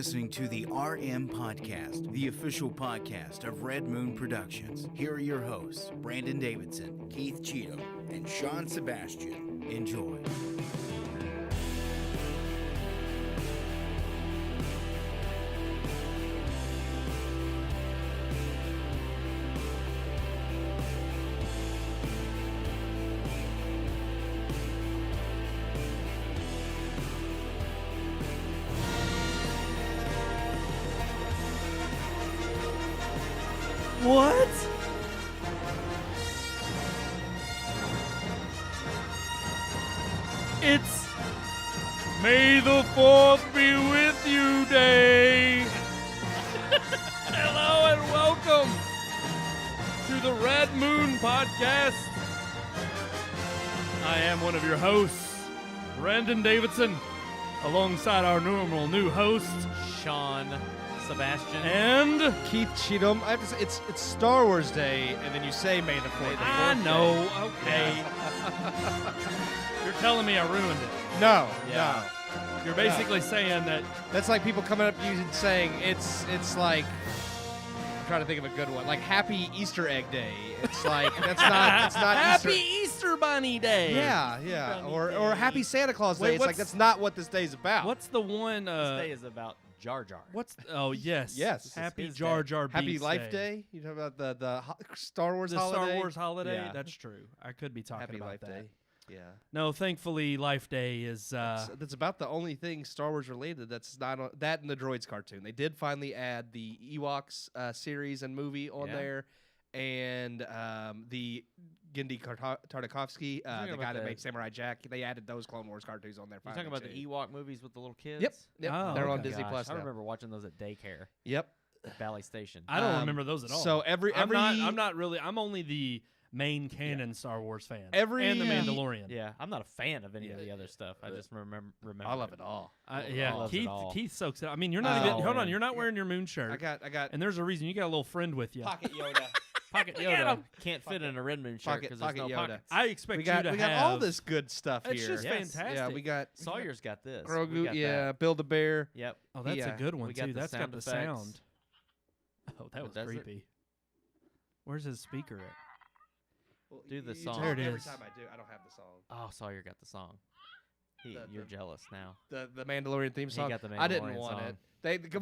listening to the RM Podcast, the official podcast of Red Moon Productions. Here are your hosts, Brandon Davidson, Keith Cheatham, and Sean Sebastian. Enjoy. What? It's May the 4th be with you day. Hello and welcome to the Red Moon Podcast. I am one of your hosts, Brandon Davidson, alongside our normal new host, Sean Sebastian. and Keith Cheatham. I have to say, it's Star Wars Day, and then you say May the 4th. I know, okay. You're telling me I ruined it. No, Yeah. no. You're basically saying that That's like people coming up to you and saying it's like, I'm trying to think of a good one, like Happy Easter Egg Day. It's like, it's not Happy Easter. Easter Bunny Day. Yeah, yeah. Or Happy Santa Claus Day. Wait, It's like, what's- that's not what this day's about. What's the one? This day is about Jar Jar. What's? Oh yes, Yes. Happy His Jar day. Jar Happy Binks Life Day? You talking about the Star Wars The holiday? Star Wars holiday. Yeah. That's true. I could be talking Happy about Life that. Day. Yeah. No, thankfully, Life Day is. That's about the only thing Star Wars related that's not on, that and the Droids cartoon. They did finally add the Ewoks series and movie on Yeah. there, and the Genndy Tartakovsky, the talking guy about that the- made Samurai Jack. They added those Clone Wars cartoons on there. You're Finally talking about too. the Ewok movies with the little kids? Yep. Yep. Oh, They're on okay. Disney Plus I now. remember watching those at daycare Yep. at Valley Station. I don't Um, remember those at all. So every I'm not really. I'm only the main canon Star Wars fan. Every- and the Mandalorian. Yeah, I'm not a fan of any of the other stuff. I just remember. I love it all. Yeah. loves it Keith. all. Keith soaks it. I mean, you're not even. Oh, Hold on. man. You're not wearing your moon shirt. I got and there's a reason. You got a little friend with you. Pocket Yoda. Pocket Look at Yoda him. can't fit in a Redmond shirt Pocket- because there's no Pocket Yoda. pockets. I expect we you got to we have got all this good stuff It's here. just Yes. fantastic. Yeah, we got Sawyer's got this. We Grogu. got Yeah, that. Build a Bear. Yep. Oh, that's Yeah, a good one we got too. the That's got sound the effects. sound. Oh, that was Does it? creepy. Where's his speaker at? Do the You song. talk There it every is. time I do. I don't have the song. Oh, Sawyer got the song. You're jealous now. The Mandalorian theme He song. got the I didn't Mandalorian want song. it.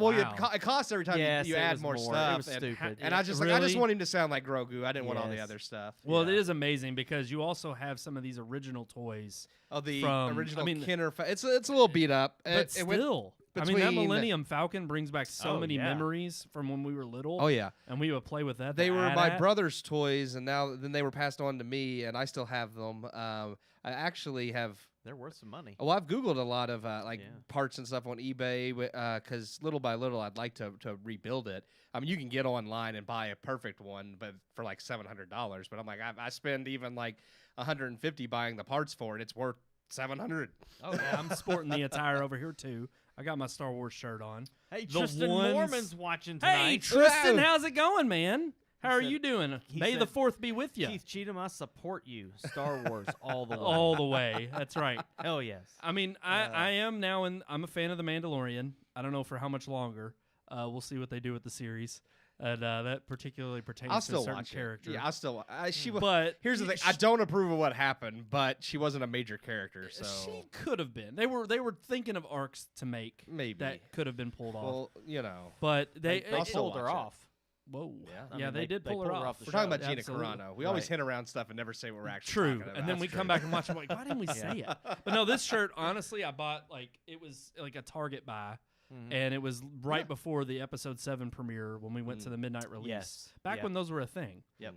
Well, Wow. it costs every time Yes, you it add was more It stuff. was and, stupid. and I just Really? want him to sound like Grogu. I didn't want all the Yes. other stuff. Well, Yeah. it is amazing because you also have some of these original toys, Oh, the from- original I mean- Kenner. It's a little beat up. but It went- still, I mean, that between- Millennium Falcon brings back so Oh, many yeah. memories from when we were little. Oh yeah, and we would play with that. they the were my AT-AT. brother's toys, and then they were passed on to me, and I still have them. I actually have. They're worth some money. Well, I've Googled a lot of like Yeah. parts and stuff on eBay because little by little I'd like to rebuild it. I mean, you can get online and buy a perfect one, but for like $700. But I'm like, I spend even like $150 buying the parts for it. It's worth $700. Oh yeah, I'm sporting the attire over here too. I got my Star Wars shirt on. Hey, The Tristan ones- Mormon's watching Hey, tonight. Tristan, Whoa. how's it going, man? How are said- you doing? he May the said- 4th be with you. Keith Cheatham, I support you. Star Wars all the way. All the way. That's right. Hell yes. I mean, I am now, and I'm a fan of the Mandalorian. I don't know for how much longer. We'll see what they do with the series, and that particularly pertains I'll to a still certain watch character. it. Yeah, I'll still. She was. But Here's the thing. I don't approve of what happened, but she wasn't a major character, so she could have been. They were thinking of arcs to make maybe. that could have been pulled off. Well, you know. But they They I'll still pulled her watch it. off. whoa Yeah. I yeah mean, they did they pull her off. the We're talking show. about Gina Absolutely. Carano. We always Right. hint around stuff and never say what we're actually True, talking about. and then we That's come true. back and watch. I'm like, why didn't we say it? But no, this shirt, honestly, I bought it was like a Target buy, Mhm. and it was right Yeah. before the episode 7 premiere when we went to the midnight release. Yes. Back Yep. when those were a thing. Yep.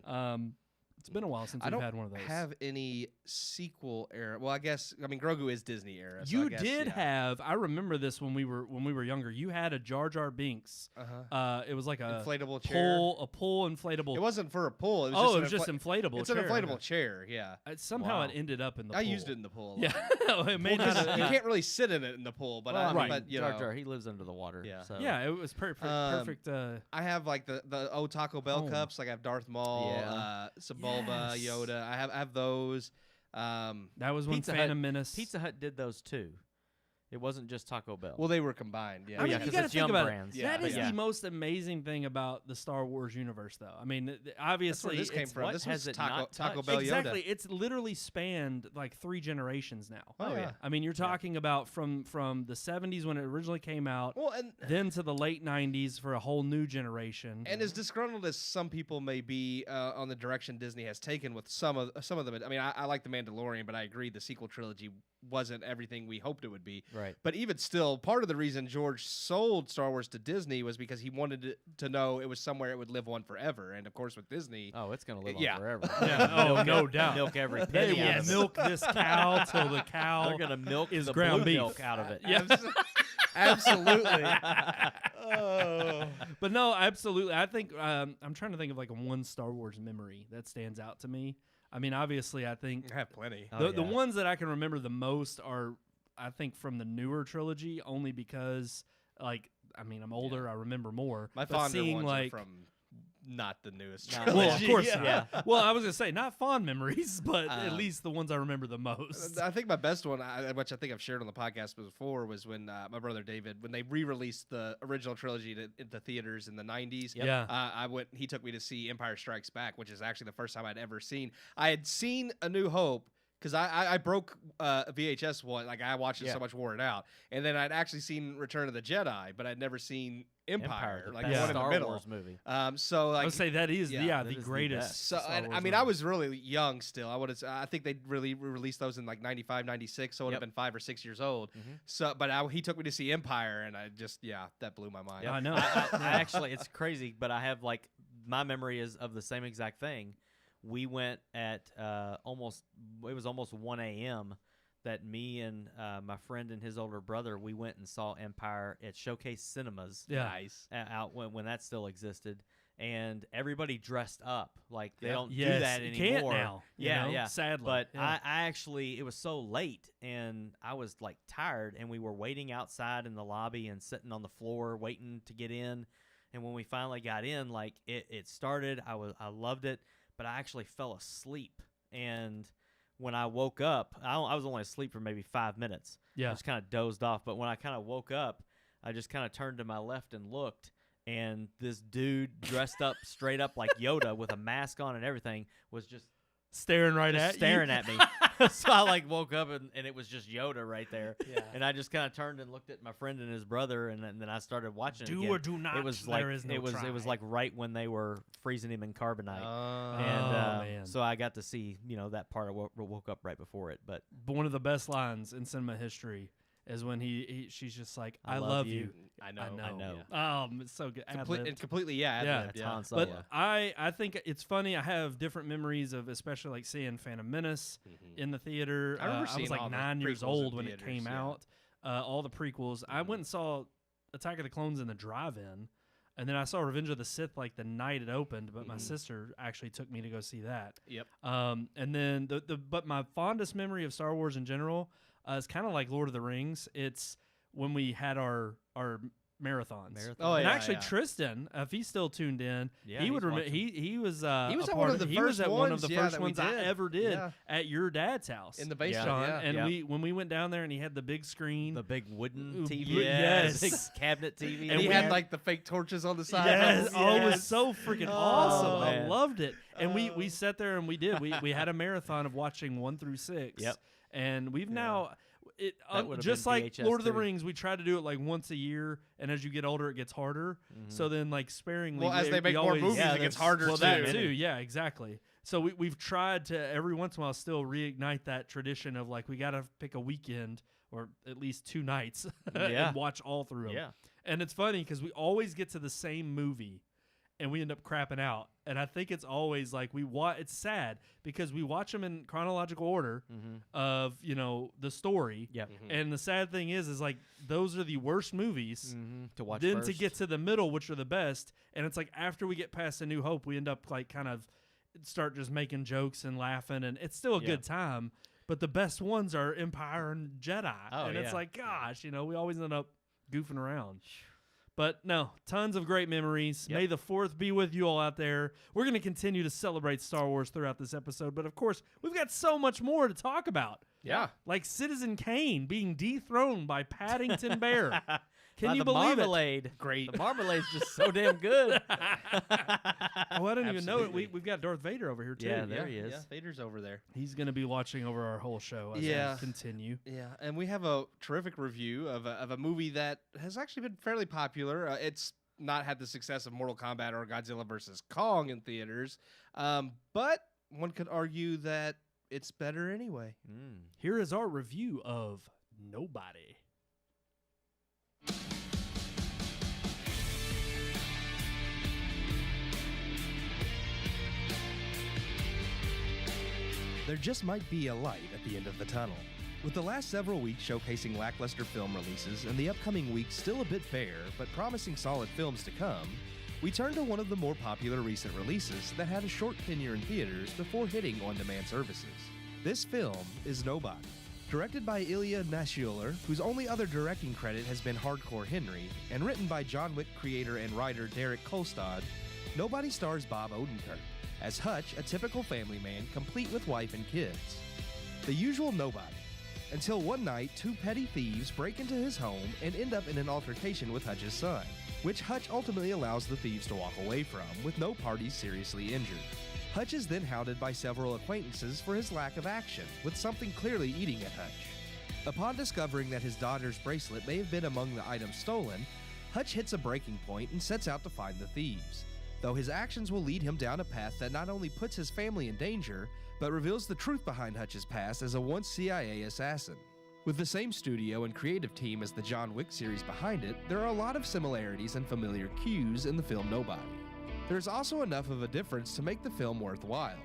It's been a while since I we've don't had one of those. have any sequel era. Well, I mean Grogu is Disney era. So You I guess, did yeah. have. I remember this when we were younger. You had a Jar Jar Binks. Uh-huh. It was like a Inflatable chair. pull inflatable. It wasn't for a pull. It was oh, just it was just inflatable. It's chair. an inflatable chair. Yeah. Somehow Wow. it ended up in the. I pool. used it in the pool. A Yeah, lot. it may Well, not 'cause have- you can't really sit in it in the pool, but Well, I mean, but you Jar know, Jar, he lives under the water. Yeah. So. Yeah, it was perfect. Um, Perfect. I have like the old Taco Bell Oh. cups. Like I have Darth Maul, Yeah. Sebulba, Yes. Yoda. I have those. That was when Pizza Phantom Hut- Menace. Pizza Hut did those too. It wasn't just Taco Bell. Well, they were combined. Yeah. I mean, yeah, you 'cause got to it's think Yum about Brands. it. Yeah, That but is yeah. the most amazing thing about the Star Wars universe, though. I mean, obviously, That's where this came it's- from. what This has was it not Taco touched? Bell Exactly. Yoda. It's literally spanned like 3 generations now. Oh, yeah. I mean, you're talking about from the 70s when it originally came out, Well, and then to the late 90s for a whole new generation. as disgruntled as some people may be on the direction Disney has taken with some of them, I mean, I like The Mandalorian, but I agree the sequel trilogy wasn't everything we hoped it would be. Right. But even still, part of the reason George sold Star Wars to Disney was because he wanted it to know it was somewhere it would live on forever. And of course, with Disney, Oh, it's gonna live Yeah. on forever. Yeah, oh, no Milk doubt. Milk every They penny out will of it. milk this cow till the cow They're gonna milk is the ground blue beef. milk out of it. Yeah. Absolutely. But no, absolutely. I think I'm trying to think of like one Star Wars memory that stands out to me. I mean, obviously, I think I have plenty. Oh, the yeah. ones that I can remember the most are, I think, from the newer trilogy, only because, like, I mean, I'm older, I remember more. My but fonder seeing, ones like, are from not the newest. Nah. trilogy. well, of course Yeah. not. Yeah. Well, I was gonna say not fond memories, but at Um, least the ones I remember the most. I think my best one, which I think I've shared on the podcast before, was when my brother David, when they re-released the original trilogy into theaters in the 90s. Yep. Yeah. He took me to see Empire Strikes Back, which is actually the first time I'd ever seen. I had seen A New Hope because I broke a VHS one, like I watched it Yeah. so much, wore it out, and then I'd actually seen Return of the Jedi, but I'd never seen Empire, the like best the one in Star the middle. Wars movie. So I like would say that is yeah, that the is the greatest. best. so, Star and, Wars I mean, movie. I was really young still. I think they really released those in like 95, 96, so I would have Yep. been 5 or 6 years old. Mhm. So, but he took me to see Empire, and I just, that blew my mind. I know. I actually, it's crazy, but I have like my memory is of the same exact thing. We went at it was almost 1 a.m. that me and my friend and his older brother, we went and saw Empire at Showcase Cinemas. Yeah. Nice. Out when that still existed, and everybody dressed up like they Yeah. don't Yes, do that you anymore. can't now. you Yeah, know, yeah. Sadly, But yeah. I actually, it was so late, and I was like tired, and we were waiting outside in the lobby and sitting on the floor waiting to get in. And when we finally got in, like it started, I loved it, but I actually fell asleep. And when I woke up, I was only asleep for maybe 5 minutes. I yeah. just kind of dozed off. But when I kind of woke up, I just kind of turned to my left and looked, and this dude dressed up straight up like Yoda with a mask on and everything was just Staring right just at staring you. at me. So I like woke up and it was just Yoda right there. Yeah. And I just kind of turned and looked at my friend and his brother, and then I started watching it Do again. or do not. It was like there is no it was try. like right when they were freezing him in carbonite. Oh, man. So I got to see that part. I woke up right before it, but But one of the best lines in cinema history is when she's just like, "I love you." I know. I know. know. It's so good. And completely, yeah. Yeah. ad-libbed, It's Han But Solo. I think it's funny. I have different memories of, especially like seeing Phantom Menace in the theater. I remember I seeing was like all the 9 years prequels old in when it theaters, came yeah. out. All the prequels. I went and saw Attack of the Clones in the drive-in, and then I saw Revenge of the Sith like the night it opened. But my sister actually took me to go see that. Yep. And then but my fondest memory of Star Wars in general is kind of like Lord of the Rings. It's when we had our marathons. Oh, And yeah, actually, yeah. Tristan, if he's still tuned in, Yeah, he he's would remember. watching. He was He was a at part one of the he was first at one of ones, the yeah, first that we ones I did. ever did Yeah. at your dad's house In the basement, Sean. yeah. And Yeah. when we went down there and he had the big screen. The big wooden Ooh, TV, yes. big cabinet TV, And he we had had- like the fake torches on the side. Yes, oh, it was Yes. so freaking Oh, awesome. I man. loved it. And we sat there and we had a marathon of watching 1 through 6. Yep. And we've now That would've just been like VHS Lord of the too. Rings, we try to do it like once a year, and as you get older, it gets harder. So then, like sparingly, Well, as they we make more always, movies, Yeah, it gets there's- harder well, too. that too, yeah, exactly. So we've tried to every once in a while still reignite that tradition of like we got to pick a weekend or at least 2 nights Yeah. and watch all through them. Yeah. And it's funny because we always get to the same movie and we end up crapping out. And I think it's always like it's sad because we watch them in chronological order of, the story. Yep. And the sad thing is like those are the worst movies. To watch Then first. to get to the middle, which are the best, and it's like after we get past A New Hope, we end up like kind of start just making jokes and laughing, and it's still a Yeah. good time. But the best ones are Empire and Jedi, Oh, and it's yeah. like, gosh, we always end up goofing around. But no, tons of great memories. Yep. May the 4th be with you all out there. We're going to continue to celebrate Star Wars throughout this episode, but of course, we've got so much more to talk about. Yeah. Like Citizen Kane being dethroned by Paddington Bear. Can By you the believe marmalade. Great. The marmalade's just so damn good. Oh, I didn't even know it. Absolutely. We've got Darth Vader over here, too. Yeah, there he is. Yeah, Vader's over there. He's going to be watching over our whole show as Yeah. we continue. Yeah, and we have a terrific review of a movie that has actually been fairly popular. It's not had the success of Mortal Kombat or Godzilla vs. Kong in theaters, but one could argue that it's better anyway. Here is our review of Nobody. There just might be a light at the end of the tunnel. With the last several weeks showcasing lackluster film releases and the upcoming weeks still a bit bare, but promising solid films to come, we turn to one of the more popular recent releases that had a short tenure in theaters before hitting on-demand services. This film is Nobody. Directed by Ilya Naschioler, whose only other directing credit has been Hardcore Henry, and written by John Wick creator and writer Derek Kolstad, Nobody stars Bob Odenkirk as Hutch, a typical family man complete with wife and kids. The usual nobody, until one night 2 petty thieves break into his home and end up in an altercation with Hutch's son, which Hutch ultimately allows the thieves to walk away from, with no parties seriously injured. Hutch is then hounded by several acquaintances for his lack of action, with something clearly eating at Hutch. Upon discovering that his daughter's bracelet may have been among the items stolen, Hutch hits a breaking point and sets out to find the thieves, though his actions will lead him down a path that not only puts his family in danger, but reveals the truth behind Hutch's past as a once CIA assassin. With the same studio and creative team as the John Wick series behind it, there are a lot of similarities and familiar cues in the film Nobody. There is also enough of a difference to make the film worthwhile.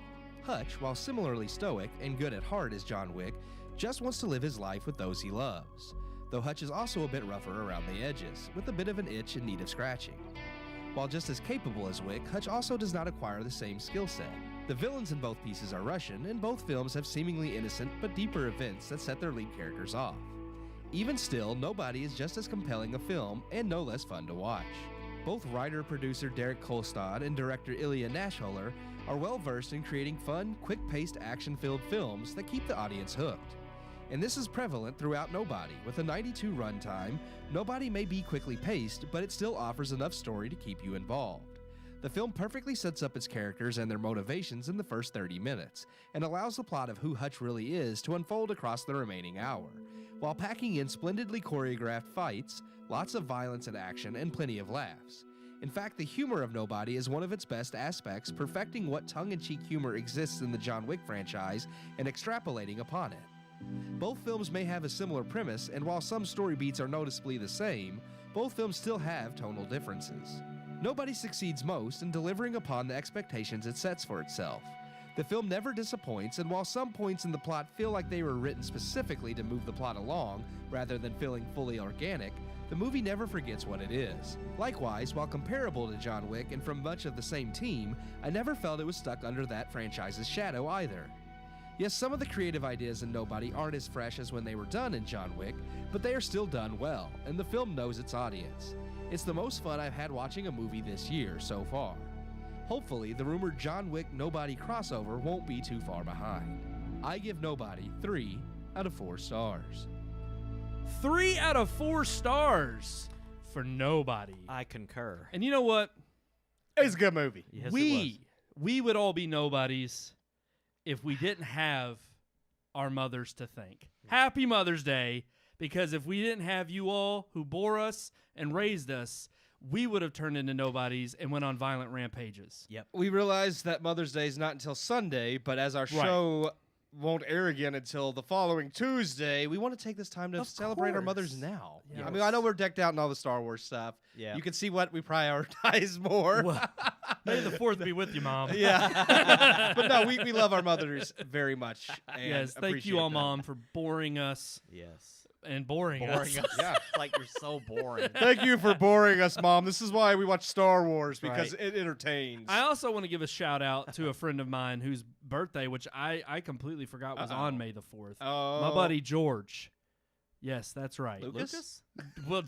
Hutch, while similarly stoic and good at heart as John Wick, just wants to live his life with those he loves, though Hutch is also a bit rougher around the edges, with a bit of an itch in need of scratching. While just as capable as Wick, Hutch also does not acquire the same skill set. The villains in both pieces are Russian, and both films have seemingly innocent but deeper events that set their lead characters off. Even still, Nobody is just as compelling a film and no less fun to watch. Both writer-producer Derek Kolstad and director Ilya Naschioler are well versed in creating fun, quick-paced, action-filled films that keep the audience hooked. And this is prevalent throughout Nobody. With a 92 runtime, Nobody may be quickly paced, but it still offers enough story to keep you involved. The film perfectly sets up its characters and their motivations in the first 30 minutes, and allows the plot of who Hutch really is to unfold across the remaining hour, while packing in splendidly choreographed fights, lots of violence and action, and plenty of laughs. In fact, the humor of Nobody is one of its best aspects, perfecting what tongue-in-cheek humor exists in the John Wick franchise and extrapolating upon it. Both films may have a similar premise, and while some story beats are noticeably the same, both films still have tonal differences. Nobody succeeds most in delivering upon the expectations it sets for itself. The film never disappoints, and while some points in the plot feel like they were written specifically to move the plot along, rather than feeling fully organic, the movie never forgets what it is. Likewise, while comparable to John Wick and from much of the same team, I never felt it was stuck under that franchise's shadow either. Yes, some of the creative ideas in Nobody aren't as fresh as when they were done in John Wick, but they are still done well, and the film knows its audience. It's the most fun I've had watching a movie this year so far. Hopefully, the rumored John Wick Nobody crossover won't be too far behind. I give Nobody 3 out of 4 stars. 3 out of 4 stars for Nobody. I concur. And you know what? It's a good movie. Yes, it we would all be nobodies if we didn't have our mothers to thank. Happy Mother's Day, because if we didn't have you all who bore us and raised us, we would have turned into nobodies and went on violent rampages. Yep. We realize that Mother's Day is not until Sunday, but as our show won't air again until the following Tuesday, we want to take this time to Of celebrate our course. mothers now. Yes. I mean, I know we're decked out in all the Star Wars stuff. Yeah. You can see what we prioritize more. Well, may the 4th be with you, Mom. Yeah. But no, we love our mothers very much. And Yes, thank appreciate you all, them. Mom, for boring us Yes. and boring Boring us. us. Yeah. Like you're so boring. Thank you for boring us, Mom. This is why we watch Star Wars, because Right. it entertains. I also want to give a shout out to a friend of mine whose birthday, which I completely forgot was on May the 4th. Oh. My buddy George. Yes, that's right. Lucas? Well,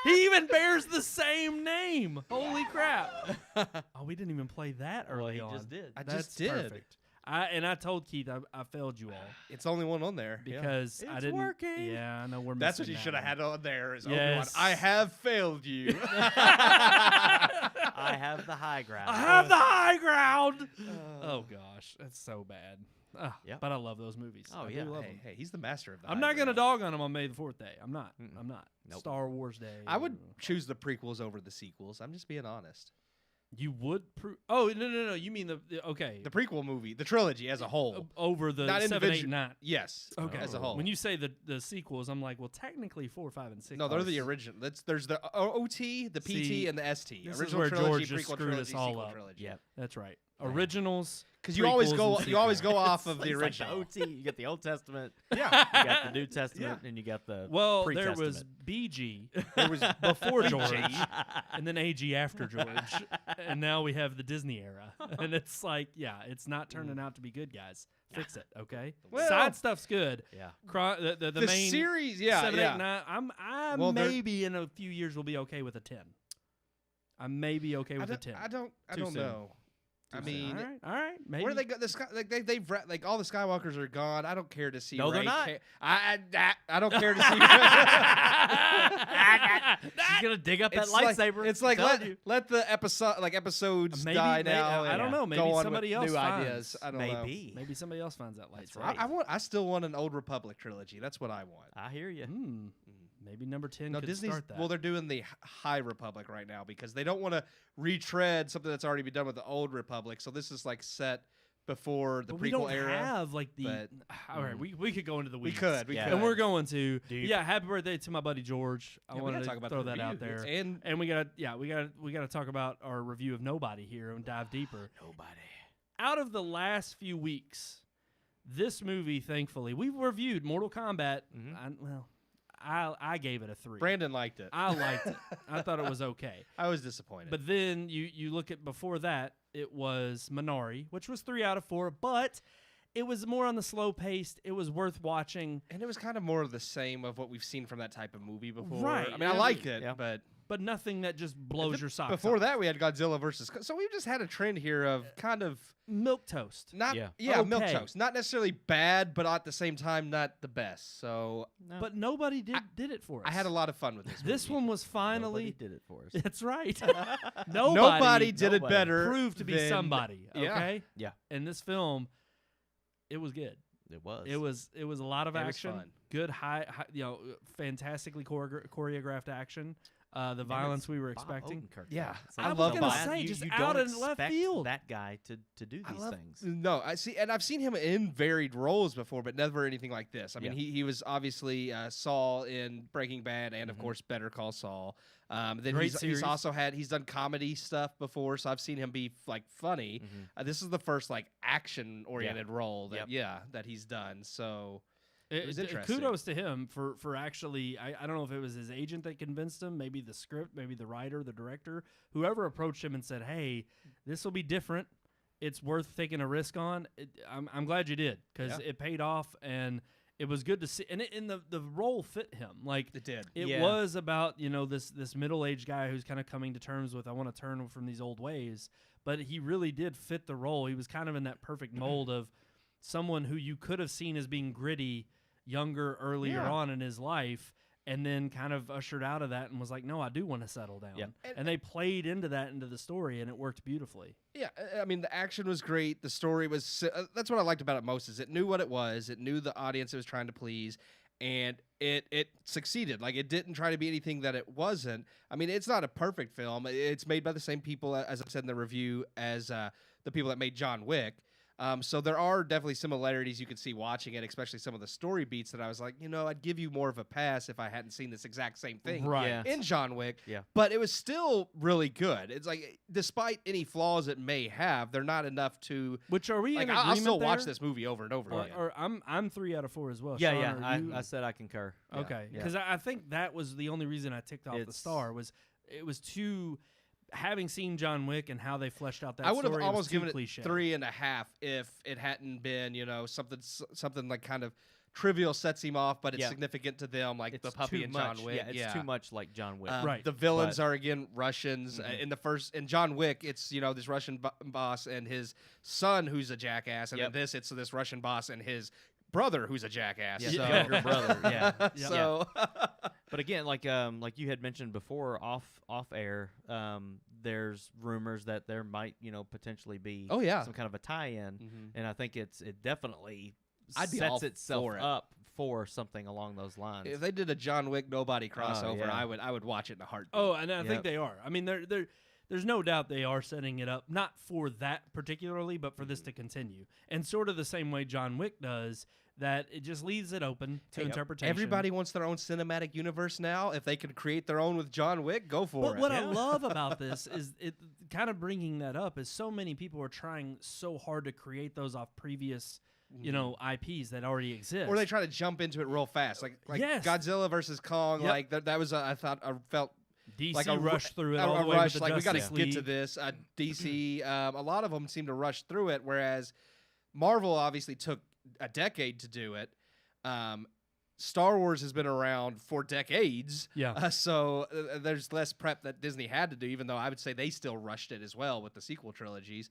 he even bears the same name. Holy crap! Oh, we didn't even play that Well, early he on. just did. I That's just did. perfect. I told Keith I failed you all It's the only one on there. because I It's didn't. working. Yeah, I know we're. That's what missing you that should have one. had on there. Is Yes. Obi-Wan. I have failed you. I have the high ground. I have the high ground. Oh gosh, that's so bad. Yep. But I love those movies. Oh, I yeah. do love Hey, them. hey, he's the master of that. I'm not gonna dog on them on May the 4th day. I'm not. Mm-mm. I'm not. Nope. Star Wars Day. I would or- choose the prequels over the sequels. I'm just being honest. You would. Oh no. You mean the okay. The prequel movie, the trilogy as a whole. Over the Not 7, 8, individual- 9. Yes, Okay. as a whole. When you say the sequels, I'm like, well, technically 4, 5, and 6. no, they're are the s- original. There's the OT, the PT, See, and the ST. this is Original where trilogy, George just prequel screwed trilogy, us all sequel up. trilogy. Yep. That's right. Originals. Because you always prequels, go, and you always sequels. go off of the It's like original. the OT. You get the Old Testament. Yeah, You got the New Testament, and you got the Well, there pre-testament. was BG there was before BG. George, and then AG after George, and now we have the Disney era, and it's like, yeah, it's not turning out to be good, guys. Fix it, okay? Well- Side stuff's good. Yeah. The the main series. Yeah, 7, yeah. 8, 9. I Well, they're- maybe in a few years will be okay with a 10. I may be okay with a 10. I don't Too soon. know. I Too soon. mean, all right, maybe. where do they go? The sky, like they've like all the Skywalkers are gone. I don't care to see. No, they're Rey not. I don't care to see. She's gonna dig up that It's like- lightsaber. It's like Telling you. let the episodes Maybe- die may- now. I and don't know, maybe go on somebody with else new finds. ideas. I don't know. Maybe. Maybe somebody else finds that That's lightsaber. right. I still want an Old Republic trilogy. That's what I want. I hear you. Maybe number 10 No, could Disney's start that. well, they're doing the High Republic right now because they don't want to retread something that's already been done with the Old Republic. So this is like set before the but prequel we don't era. have like the. but- All right, we could go into the we weeds. could, Yeah. and we're going to. Do you- Yeah, happy birthday to my buddy George. I Yeah, we wanted gotta to talk about throw the that out review. there. And We gotta talk about our review of Nobody here and dive deeper. Nobody. Out of the last few weeks, this movie, thankfully, we've reviewed Mortal Kombat. Mhm. I gave it a 3. Brandon liked it. I liked it. I thought it was okay. I was disappointed. But then you look at before that, it was Minari, which was 3 out of 4, but it was more on the slow paced. It was worth watching, and it was kind of more of the same of what we've seen from that type of movie before. Right, I mean, I yeah, liked it, yeah. but but nothing that just blows your socks before off. that we had Godzilla versus. So we've just had a trend here of kind of Milk Toast. not Yeah. milk Okay. toast, not necessarily bad, but at the same time not the best. So No, But nobody did it for us. I had a lot of fun with this. This movie. one was nobody finally. did it for us. That's right. Nobody did it nobody better. proved to be than- somebody. yeah. Okay. Yeah. And this film, it was good. It was. It was a lot of It was action. fun. Good high, fantastically choreographed action. The violence we were Bob expecting. Odenkirk, Yeah. though. It's I like love the Bob. last- Say, you- just you out don't in left expect field. that guy to do these things. No, I see, and I've seen him in varied roles before, but never anything like this. I mean, Yeah. he was obviously Saul in Breaking Bad, and of Mhm. course Better Call Saul. Then Great he's series. also he's done comedy stuff before, so I've seen him be like funny. Mhm. This is the first like action oriented role that Yep. that he's done. So It was d- interesting. Kudos to him for actually. I don't know if it was his agent that convinced him, maybe the script, maybe the writer, the director, whoever approached him and said, "Hey, this will be different. It's worth taking a risk on." I'm glad you did because Yeah. it paid off and it was good to see. And the role fit him. Like it did. it Yeah. was about this middle-aged guy who's kind of coming to terms with I want to turn from these old ways, but he really did fit the role. He was kind of in that perfect mold of someone who you could have seen as being gritty younger earlier Yeah. on in his life and then kind of ushered out of that and was like, no, I do want to settle down. Yep. And they played into the story and it worked beautifully. Yeah, I mean the action was great. The story was that's what I liked about it most is it knew what it was. It knew the audience it was trying to please, and it succeeded. Like it didn't try to be anything that it wasn't. I mean, it's not a perfect film. It's made by the same people as I said in the review as the people that made John Wick. So there are definitely similarities you could see watching it, especially some of the story beats that I was like, I'd give you more of a pass if I hadn't seen this exact same thing Right. Yeah. in John Wick. Yeah. But it was still really good. It's like, despite any flaws it may have, they're not enough to. Which are we Like, in I'll agreement still watch there? this movie over and over again. Or I'm 3 out of 4 as well. Yeah, Sean, yeah. are you- I said I concur. Yeah, Okay, yeah. because I think that was the only reason I ticked off the It's- star was it was too. Having seen John Wick and how they fleshed out that I would have story, almost it was given too cliche. it 3.5 if it hadn't been, something like kind of trivial sets him off, but it's Yeah. significant to them, like It's the puppy too and much. John Wick. Yeah, it's too much like John Wick. Right. The villains But- are again Russians. In John Wick, it's this Russian boss and his son who's a jackass, and in Yep. this it's this Russian boss and his brother who's a jackass. Yeah, So, younger brother. Yeah. Yeah. so But again, like you had mentioned before, off air, there's rumors that there might potentially be Oh, yeah. some kind of a tie-in, Mhm. and I think it definitely I'd be all sets itself for it. up for something along those lines. if they did a John Wick nobody crossover, yeah. I would watch it in a heartbeat. Oh, and I Yep. think they are. I mean, there's no doubt they are setting it up, not for that particularly, but for this to continue. And sort of the same way John Wick does, that it just leaves it open to interpretation. Everybody wants their own cinematic universe now. If they could create their own with John Wick, go for But it. what I love about this is it kind of bringing that up is so many people are trying so hard to create those off previous, IPs that already exist. Or they try to jump into it real fast, like Yes. Godzilla versus Kong. Yep. Like that was I felt DC like a rushed through it a all the way rush. with the Like we got Justice to get to League. this. DC, a lot of them seem to rush through it, whereas Marvel obviously took a decade to do it. Star Wars has been around for decades. Yeah. So there's less prep that Disney had to do, even though I would say they still rushed it as well with the sequel trilogies.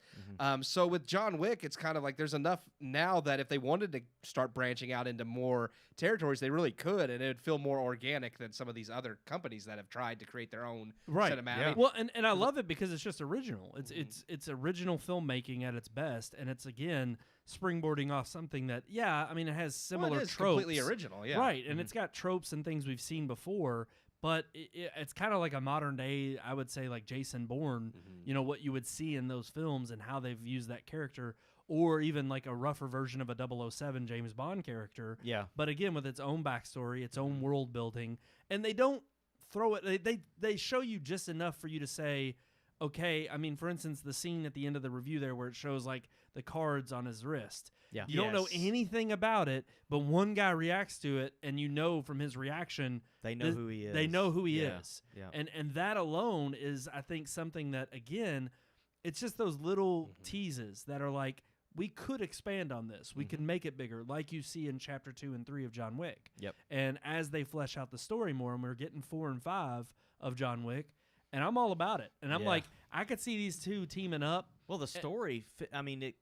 So with John Wick, it's kind of like there's enough now that if they wanted to start branching out into more territories, they really could, and it would feel more organic than some of these other companies that have tried to create their own cinematic. Well, and I love it because it's just original. It's original filmmaking at its best, and it's again springboarding off something that it has similar Well, it is tropes. completely original, yeah. Right, and it's got tropes and things we've seen before, but it's kind of like a modern day, I would say, like Jason Bourne, what you would see in those films and how they've used that character, or even like a rougher version of a 007 James Bond character. Yeah. But again, with its own backstory, its own world building, and they don't throw it, they show you just enough for you to say, okay, I mean, for instance, the scene at the end of the review there where it shows like the cards on his wrist. Yeah. You don't know Yes. anything about it, but one guy reacts to it, and you know from his reaction They know who he is. They know who he Yeah. is. Yeah. And that alone is, I think, something that, again, it's just those little teases that are like, we could expand on this. We could make it bigger, like you see in Chapter 2 and 3 of John Wick. Yep. And as they flesh out the story more, and we're getting 4 and 5 of John Wick, and I'm all about it. And I'm Yeah. like, I could see these two teaming up. Well, the story,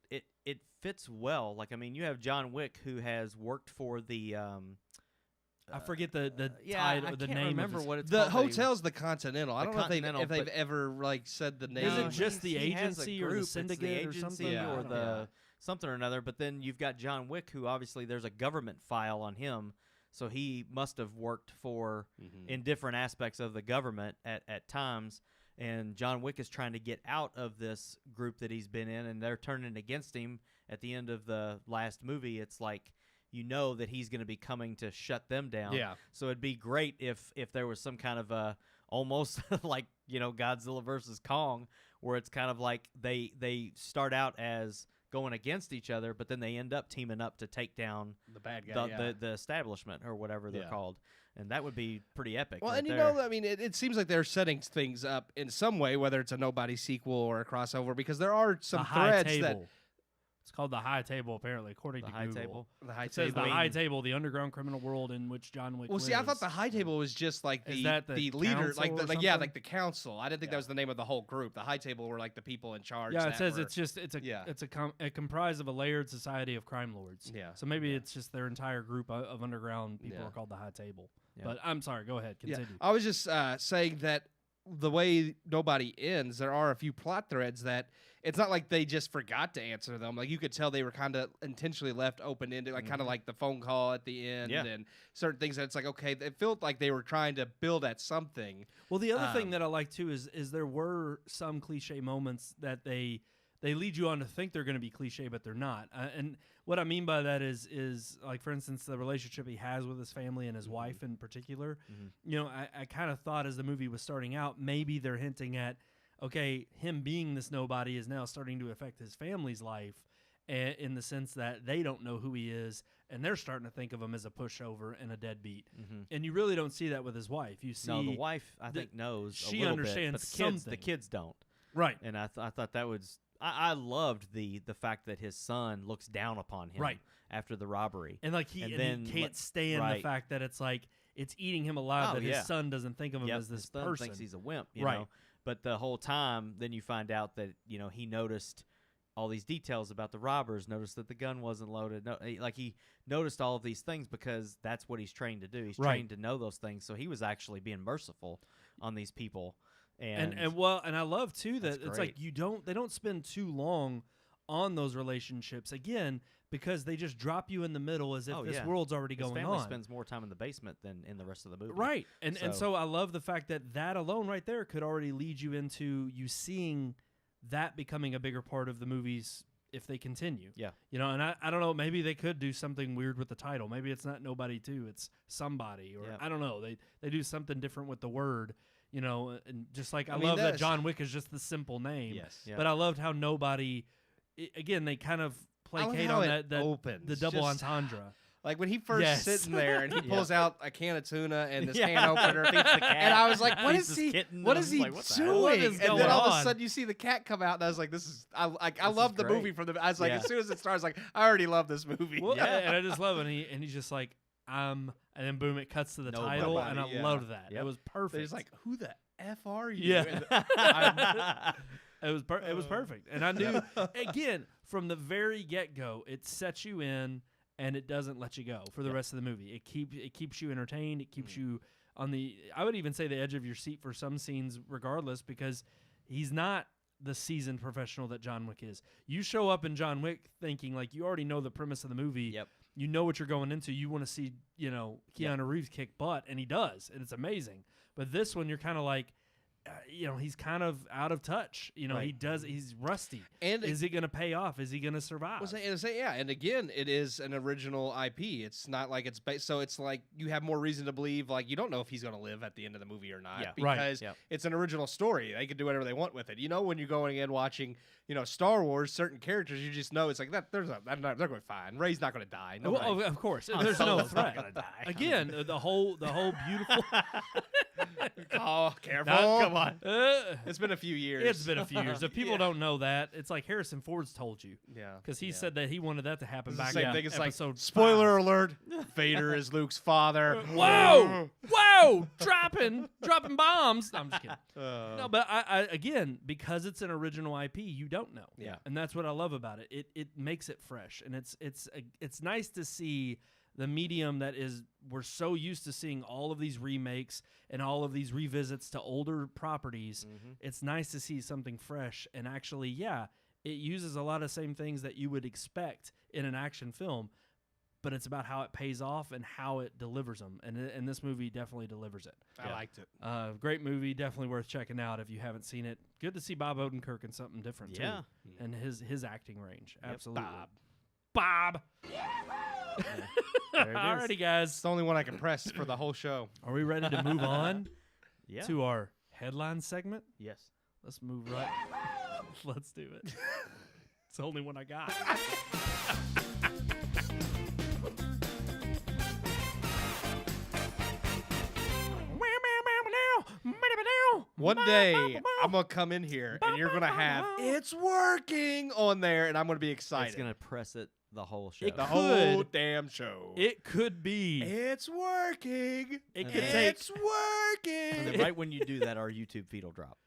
it fits well. Like, I mean, you have John Wick, who has worked for the. I forget the yeah, title, I the can't name remember of his, what it's The called. but he- hotel's the Continental. I The don't know Continental, if they've but- ever like said the name. Is it No, just the he has a agency or the group. It's syndicate or agency something? Yeah. or I don't the know. something or another. But then you've got John Wick, who obviously there's a government file on him, so he must have worked for in different aspects of the government at times. And John Wick is trying to get out of this group that he's been in, and they're turning against him. At the end of the last movie, it's like that he's going to be coming to shut them down. Yeah. So it'd be great if there was some kind of a almost like Godzilla versus Kong, where it's kind of like they start out as going against each other, but then they end up teaming up to take down The bad guy. the establishment or whatever they're Yeah. called, and that would be pretty epic. Well, right and there. I mean, it seems like they're setting things up in some way, whether it's a nobody sequel or a crossover, because there are some the high threads table. that It's called the High Table, apparently, according the to high Google. table. the high It says table. the High Table, the underground criminal world in which John Wick Well, lives. see, I thought the high table was just like Is the that the leader, council like or the, something? like the council. I didn't think that was the name of the whole group. The high table were like the people in charge. Yeah, it that says were- it's comprised of a layered society of crime lords. Yeah. So maybe it's just their entire group of underground people Yeah. are called the High Table. Yeah. But I'm sorry, go ahead, Yeah, continue. I was just saying that the way Nobody ends, there are a few plot threads that it's not like they just forgot to answer them. Like you could tell they were kind of intentionally left open ended, like kind of like the phone call at the end Yeah. and certain things that it's like, okay, it felt like they were trying to build at something. Well, the other thing Um, that I like too is there were some cliche moments that they lead you on to think they're going to be cliche, but they're not. And what I mean by that is like, for instance, the relationship he has with his family and his wife in particular. I kind of thought as the movie was starting out, maybe they're hinting at, okay, him being this nobody is now starting to affect his family's life in the sense that they don't know who he is, and they're starting to think of him as a pushover and a deadbeat. And you really don't see that with his wife. You see, No, the wife I the- think knows. she a little understands bit, but the something. kids don't. right? And I thought that was I loved the fact that his son looks down upon him Right. after the robbery. And like he can't stand the right. fact that it's like it's eating him alive Oh, that yeah. his son doesn't think of him Yep, as this his son person. thinks he's a wimp, you Right. know. But the whole time, then you find out that he noticed all these details about the robbers. Noticed that the gun wasn't loaded. He noticed all of these things because that's what he's trained to do. He's Right. trained to know those things. So he was actually being merciful on these people. And And I love too that That's it's like they don't spend too long on those relationships again because they just drop you in the middle as if Oh, this yeah. world's already his going family on. spends more time in the basement than in the rest of the movie. Right. And So- so I love the fact that alone right there could already lead you into you seeing that becoming a bigger part of the movies if they continue. Yeah. You know, and I don't know, maybe they could do something weird with the title. Maybe it's not Nobody 2, it's Somebody, or Yeah. I don't know. They do something different with the word, you know, and just like I mean, love that that's- John Wick is just the simple name. Yes. Yeah. But I loved how Nobody again, they kind of I love placate how on it that opens. the double Just- entendre. Like when he first Yes. sitting there and he Yeah. pulls out a can of tuna and this Yeah. can opener, Feeds the cat. and I was like, "What Feeds is this he? kitten, What and is I'm he like, what the doing?" hell? What is And then going all of a on? sudden you see the cat come out, and I was like, "This is I This love is the great. movie from the." I was like, Yeah. as soon as it starts, like I already love this movie. Well, Yeah. and I just love it. And he's just like, and then boom, it cuts to the Nobody. title, and I Yeah. loved that. Yep. It was perfect. They're just like, "Who the f are you?" Yeah. And it was perfect, and I knew again from the very get go, it sets you in, and it doesn't let you go for the rest of the movie. It keeps you entertained. It keeps you on the, I would even say, the edge of your seat for some scenes, regardless, because he's not the seasoned professional that John Wick is. You show up in John Wick thinking like you already know the premise of the movie. Yep. You know what you're going into. You want to see, Keanu Reeves kick butt, and he does, and it's amazing. But this one, you're kind of like, he's kind of out of touch. Right. He's rusty. And Is it going to pay off? Is he going to survive? and again, it is an original IP. It's not like it's based, so it's like you have more reason to believe. Like you don't know if he's going to live at the end of the movie or not, Yeah. Right. because Yep. it's an original story. They can do whatever they want with it. When you're going in watching, Star Wars, certain characters, you just know it's like that. They're going to be fine. Ray's not going to die. Well, Nobody- of course, Han there's no Solo's not threat. gonna die. Again, the whole beautiful. Oh, careful! Come on. It's been a few years. It's been a few years. If people Yeah. don't know that, it's like Harrison Ford's told you Yeah, because he yeah. said that he wanted that to happen It's the back same in thing. It's like episode spoiler 5. alert: Vader is Luke's father. Whoa! dropping bombs. No, I'm just kidding. Uh, No, but I again, because it's an original IP, you don't know. Yeah. And that's what I love about it. It makes it fresh, and it's nice to see the medium that is we're so used to seeing all of these remakes and all of these revisits to older properties. It's nice to see something fresh and actually, it uses a lot of the same things that you would expect in an action film, but it's about how it pays off and how it delivers them. And this movie definitely delivers it. I liked it. Great movie, definitely worth checking out if you haven't seen it. Good to see Bob Odenkirk in something different Yeah. too, and his acting range. Yep. Absolutely, Bob. Bob. There it is. Alrighty, It's guys, the only one I can press for the whole show. are we ready to move on Yeah. to our headline segment? Yes. Let's move right. Let's do it. It's the only one I got. One day, I'm going to come in here and you're going to have "It's working" on there, and I'm going to be excited. It's gonna press it the whole show. It the could. whole damn show. It could be. It's working. It could take. It's And working. then right when you do that, our YouTube feed will drop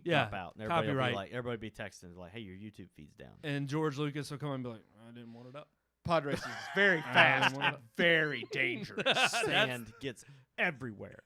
Yeah. out, and everybody will Copyright. be like, everybody be texting like, "Hey, your YouTube feed's down." And George Lucas will come and be like, I didn't want it up. Pod racing is very fast and very dangerous. Sand gets everywhere.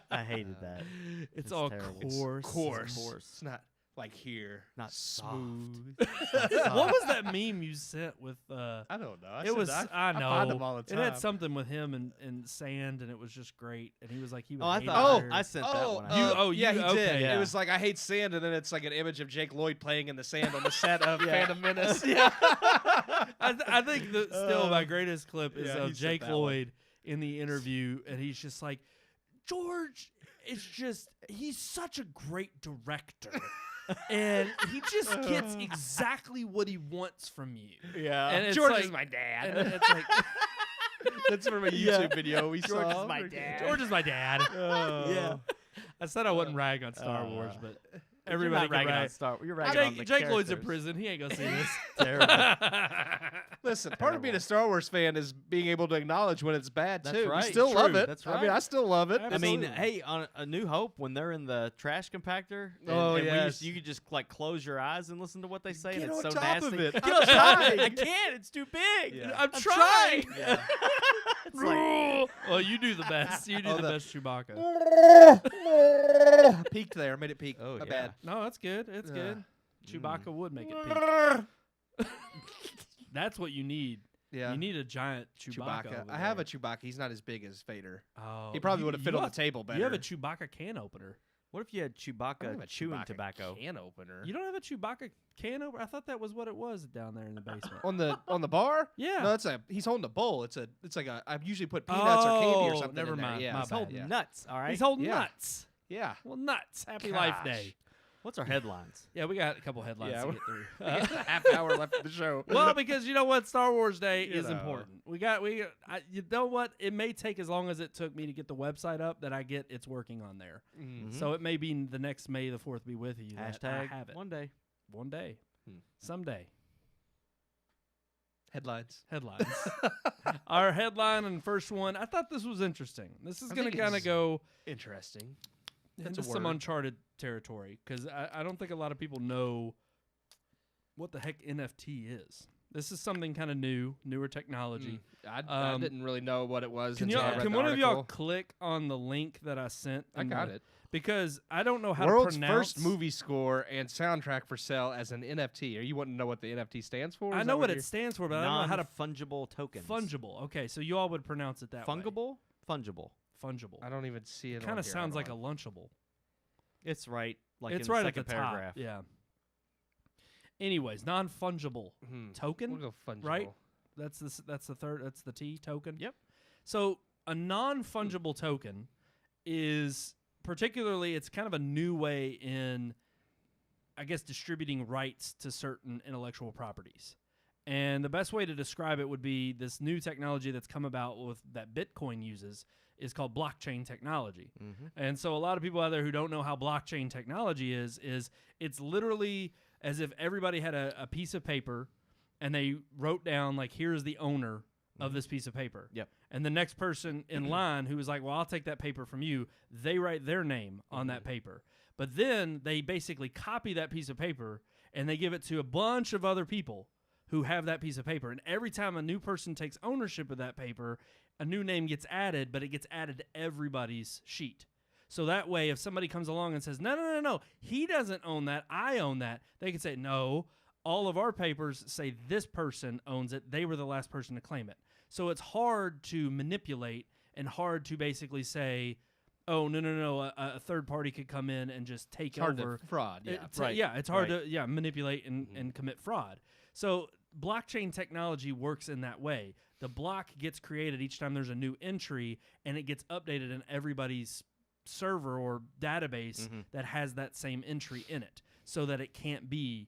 I hated that. It's It's all terrible. coarse. Coarse. It's not like here. Not smooth. What was that meme you sent with? I don't know. It was. I know. find them all the It time. had something with him and sand, and it was just great. And he was like, he was. Oh, I hating thought her. I sent that one. You- out. oh, yeah, you- he okay. did. Yeah. It was like I hate sand, and then it's like an image of Jake Lloyd playing in the sand on the set of Yeah. Phantom Menace. I think still my greatest clip is yeah, he of sent Jake that one. Lloyd in the interview, and he's just like, George. It's just he's such a great director. And he just gets exactly what he wants from you. Yeah, And it's George like- is my And dad. it's like That's from a YouTube Yeah. video we George saw. is my dad. George is my dad. Oh. Yeah. I said I wouldn't rag on Star Wars, but Everybody can ragging on rag. Star. You're ragging on the Jake Lloyd's in characters. prison. He ain't gonna see this. Terrible. Listen, part of being a Star Wars fan is being able to acknowledge when it's bad That's too. right. You still love True. it. That's I mean, right. I still love it. I mean, Absolutely. hey, on A New Hope, when they're in the trash compactor, Oh, and yes. you could just like close your eyes and listen to what they say, Get and it's on so top nasty. of it. Get I'm on top of it. I trying. can't. It's too big. Yeah. I'm trying. Yeah. It's like, Well, you do the best. You do Oh, the the- best Chewbacca. Peaked there. Made it peak. Oh, My yeah. bad. No, that's good. It's Yeah. good. Chewbacca would make it peak. That's what you need. Yeah. You need a giant Chewbacca. over I have a there. Chewbacca. He's not as big as Vader. Oh, He probably you- would have you fit on the have- table better. You have a Chewbacca can opener. what if you had I don't have Chewbacca a chewing Chewbacca tobacco? can opener. You don't have a Chewbacca can opener? I thought that was what it was down there in the basement. on the bar? Yeah. No, he's holding a bowl. It's like I usually put peanuts or candy or Oh, something. never in there. mind. Yeah. My He's bad. holding Yeah. nuts. All right. He's holding Yeah. nuts. Yeah. Well, nuts. Happy Life Gosh. Day. What's our headlines? Yeah, we got a couple headlines Yeah, to we- get through. We got a half hour left of the show. Well, because you know what, Star Wars Day You is know. important. You know what? It may take as long as it took me to get the website up that I get it's working on there. Mm. So it may be the next May the 4th be with you. that I Hashtag have it one day. one day, Hmm. someday. Headlines. Headlines. Our headline and first one. I thought this was interesting. This is I going to think kind of it's go Interesting. That's into a some word. uncharted territory because I don't think a lot of people know what the heck NFT is. This is something kind of newer technology. I didn't really know what it was. Can until I read can the one of y'all article. click on the link that I sent? I in got the- it. because I don't know how World's to pronounce. first movie score and soundtrack for sale as an NFT. Are you wanting to know what the NFT stands for? I Is know that what you're- it stands for, but I don't know how to fungible tokens. fungible. Okay, so you all would pronounce it that way. Fungible. Fungible. Fungible. I don't even see it. It kind of sounds like a lunchable. It's right. Like it's in right the at the second paragraph. top. Yeah. Anyways, non-fungible token. We'll go fungible. right? That's the third. That's the T token. Yep. So a non-fungible token is particularly it's kind of a new way in, I guess, distributing rights to certain intellectual properties. And the best way to describe it would be this new technology that's come about with that Bitcoin uses is called blockchain technology. Mm-hmm. And so a lot of people out there who don't know how blockchain technology is it's literally as if everybody had a piece of paper and they wrote down like, here's the owner of this piece of paper. Yep. And the next person in line who was like, well, I'll take that paper from you, they write their name on that paper. But then they basically copy that piece of paper and they give it to a bunch of other people who have that piece of paper. And every time a new person takes ownership of that paper, a new name gets added, but it gets added to everybody's sheet. So that way, if somebody comes along and says, no, he doesn't own that, I own that, they can say, no, all of our papers say this person owns it. They were the last person to claim it. So it's hard to manipulate and hard to basically say, oh, no, a third party could come in and just take It's hard over. to fraud. Yeah. It's, yeah, it's hard to manipulate and commit fraud. So blockchain technology works in that way. The block gets created each time there's a new entry, and it gets updated in everybody's server or database that has that same entry in it, so that it can't be,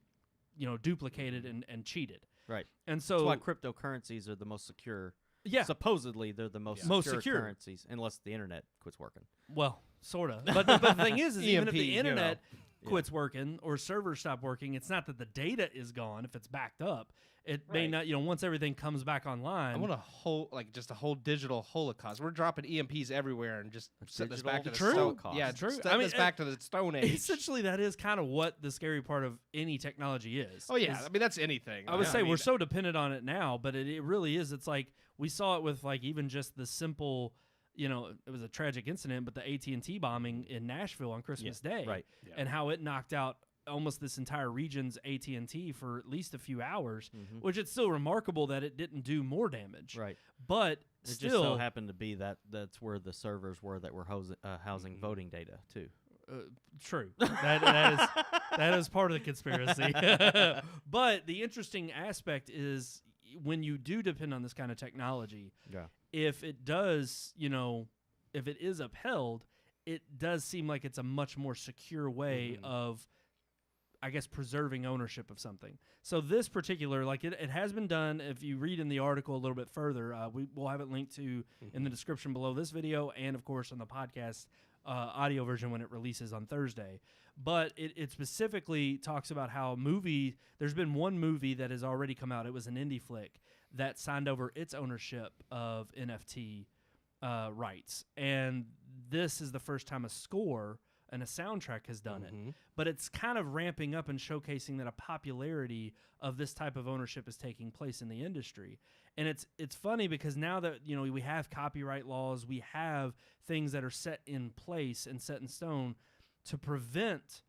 duplicated and cheated. Right. And so That's why cryptocurrencies are the most secure. yeah, Supposedly, they're the most secure. currencies, unless the internet quits working. well, sort of. But the thing is even if EMP, the internet Yeah. quits working or servers stop working, it's not that the data is gone if it's backed up. It may not, once everything comes back online. I want a whole, just a whole digital holocaust. We're dropping EMPs everywhere and just setting this back to the digital stone. holocaust. Yeah, True. setting I mean, this back to the Stone Age. essentially, that is kind of what the scary part of any technology is. Oh yeah, is- I mean that's anything. I would Yeah, say mean, we're so dependent on it now, but it really is. It's like we saw it with like even just the simple, it was a tragic incident, but the AT&T bombing in Nashville on Christmas Day, right. and how it knocked out almost this entire region's AT&T for at least a few hours, which it's still remarkable that it didn't do more damage. Right. But It still, just so happened to be that's where the servers were that were housing voting data too. True. That is part of the conspiracy. But the interesting aspect is when you do depend on this kind of technology, Yeah. if it does, if it is upheld, it does seem like it's a much more secure way of, I guess, preserving ownership of something. So this particular, like it has been done. If you read in the article a little bit further, we'll have it linked to in the description below this video and, of course, on the podcast audio version when it releases on Thursday. But it specifically talks about how there's been one movie that has already come out. It was an indie flick that signed over its ownership of NFT rights. And this is the first time a score and a soundtrack has done it. But it's kind of ramping up and showcasing that a popularity of this type of ownership is taking place in the industry. And it's funny because now that we have copyright laws, we have things that are set in place and set in stone to prevent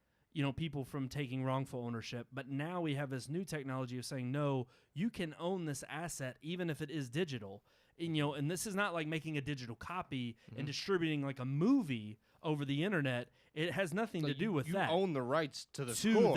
people from taking wrongful ownership. But now we have this new technology of saying, no, you can own this asset even if it is digital. And this is not like making a digital copy and distributing like a movie over the internet. It has nothing to do with that. You own the rights to the score.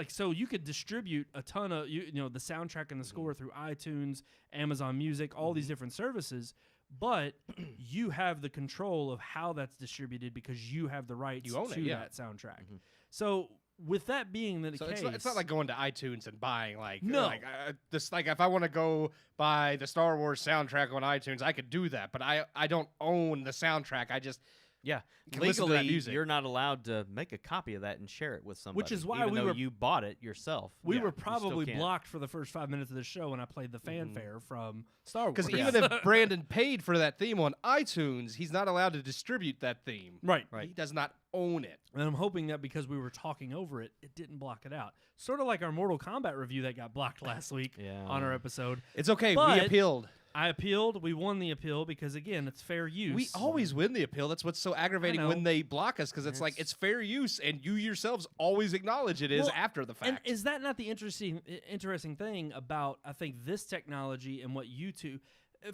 So you could distribute a ton of the soundtrack and the score through iTunes, Amazon Music, all these different services, but you have the control of how that's distributed because you have the rights to that soundtrack. So with that being the case, it's not like going to iTunes and buying if I want to go buy the Star Wars soundtrack on iTunes, I could do that, but I don't own the soundtrack. I just legally, you're not allowed to make a copy of that and share it with somebody. Which is why you bought it yourself. We were probably blocked for the first 5 minutes of the show when I played the fanfare from Star Wars. Because even if Brandon paid for that theme on iTunes, he's not allowed to distribute that theme. Right. He does not own it. And I'm hoping that because we were talking over it, it didn't block it out. Sort of like our Mortal Kombat review that got blocked last week on our episode. It's okay. We appealed. I appealed. We won the appeal because, again, it's fair use. We always win the appeal. That's what's so aggravating when they block us, because it's fair use, and you yourselves always acknowledge it is after the fact. And is that not the interesting thing about, I think, this technology and what YouTube...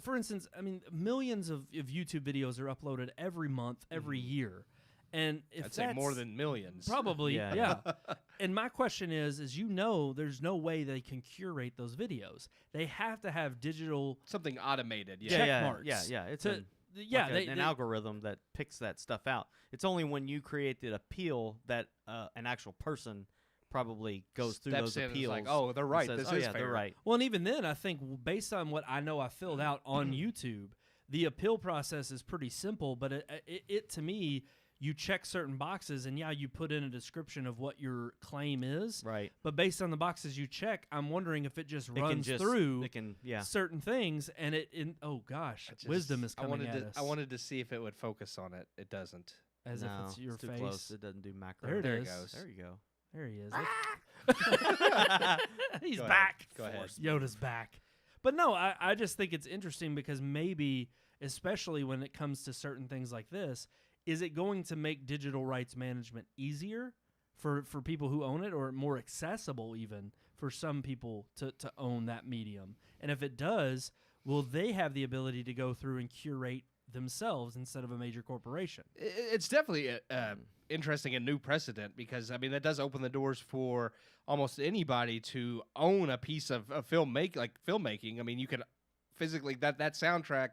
For instance, I mean, millions of YouTube videos are uploaded every month, every year. And if I'd say more than millions. Probably, yeah. And my question is there's no way they can curate those videos. They have to have digital something automated. Check marks. Yeah. It's an algorithm that picks that stuff out. It's only when you create the appeal that an actual person probably goes through those appeals. Like, oh, they're right. Says, this is fair. They're right. Well, and even then, I think based on what I know I filled out on YouTube, the appeal process is pretty simple. But it to me, you check certain boxes, and you put in a description of what your claim is. Right. But based on the boxes you check, I'm wondering if it just runs through certain things, and wisdom is coming at us. I wanted to see if it would focus on it. It doesn't. If it's your too face. Close. It doesn't do macro. There it goes. is. There you go. There he is. He's back. Go ahead. Yoda's back. But no, I just think it's interesting because maybe, especially when it comes to certain things like this, is it going to make digital rights management easier for people who own it, or more accessible even for some people to own that medium? And if it does, will they have the ability to go through and curate themselves instead of a major corporation? It's definitely interesting and new precedent, because I mean that does open the doors for almost anybody to own a piece of filmmaking. I mean, you can physically that soundtrack,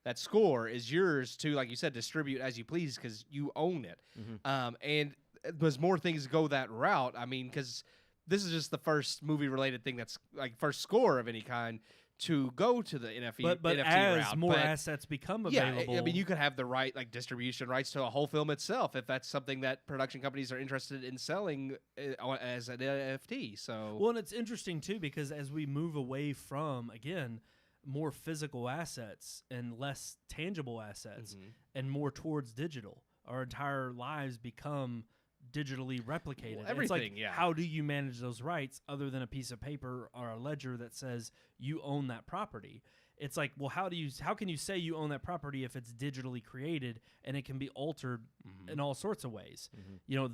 that score is yours to, like you said, distribute as you please because you own it. And as more things go that route, I mean, because this is just the first movie-related thing that's like first score of any kind to go to the NFT but route. As more assets become available, I mean, you could have the distribution rights to a whole film itself if that's something that production companies are interested in selling as an NFT. So, well, and it's interesting too because as we move away from, again, more physical assets and less tangible assets, and more towards digital, our entire lives become digitally replicated. Well, everything, it's like, how do you manage those rights other than a piece of paper or a ledger that says you own that property? It's like, well, how can you say you own that property if it's digitally created and it can be altered in all sorts of ways?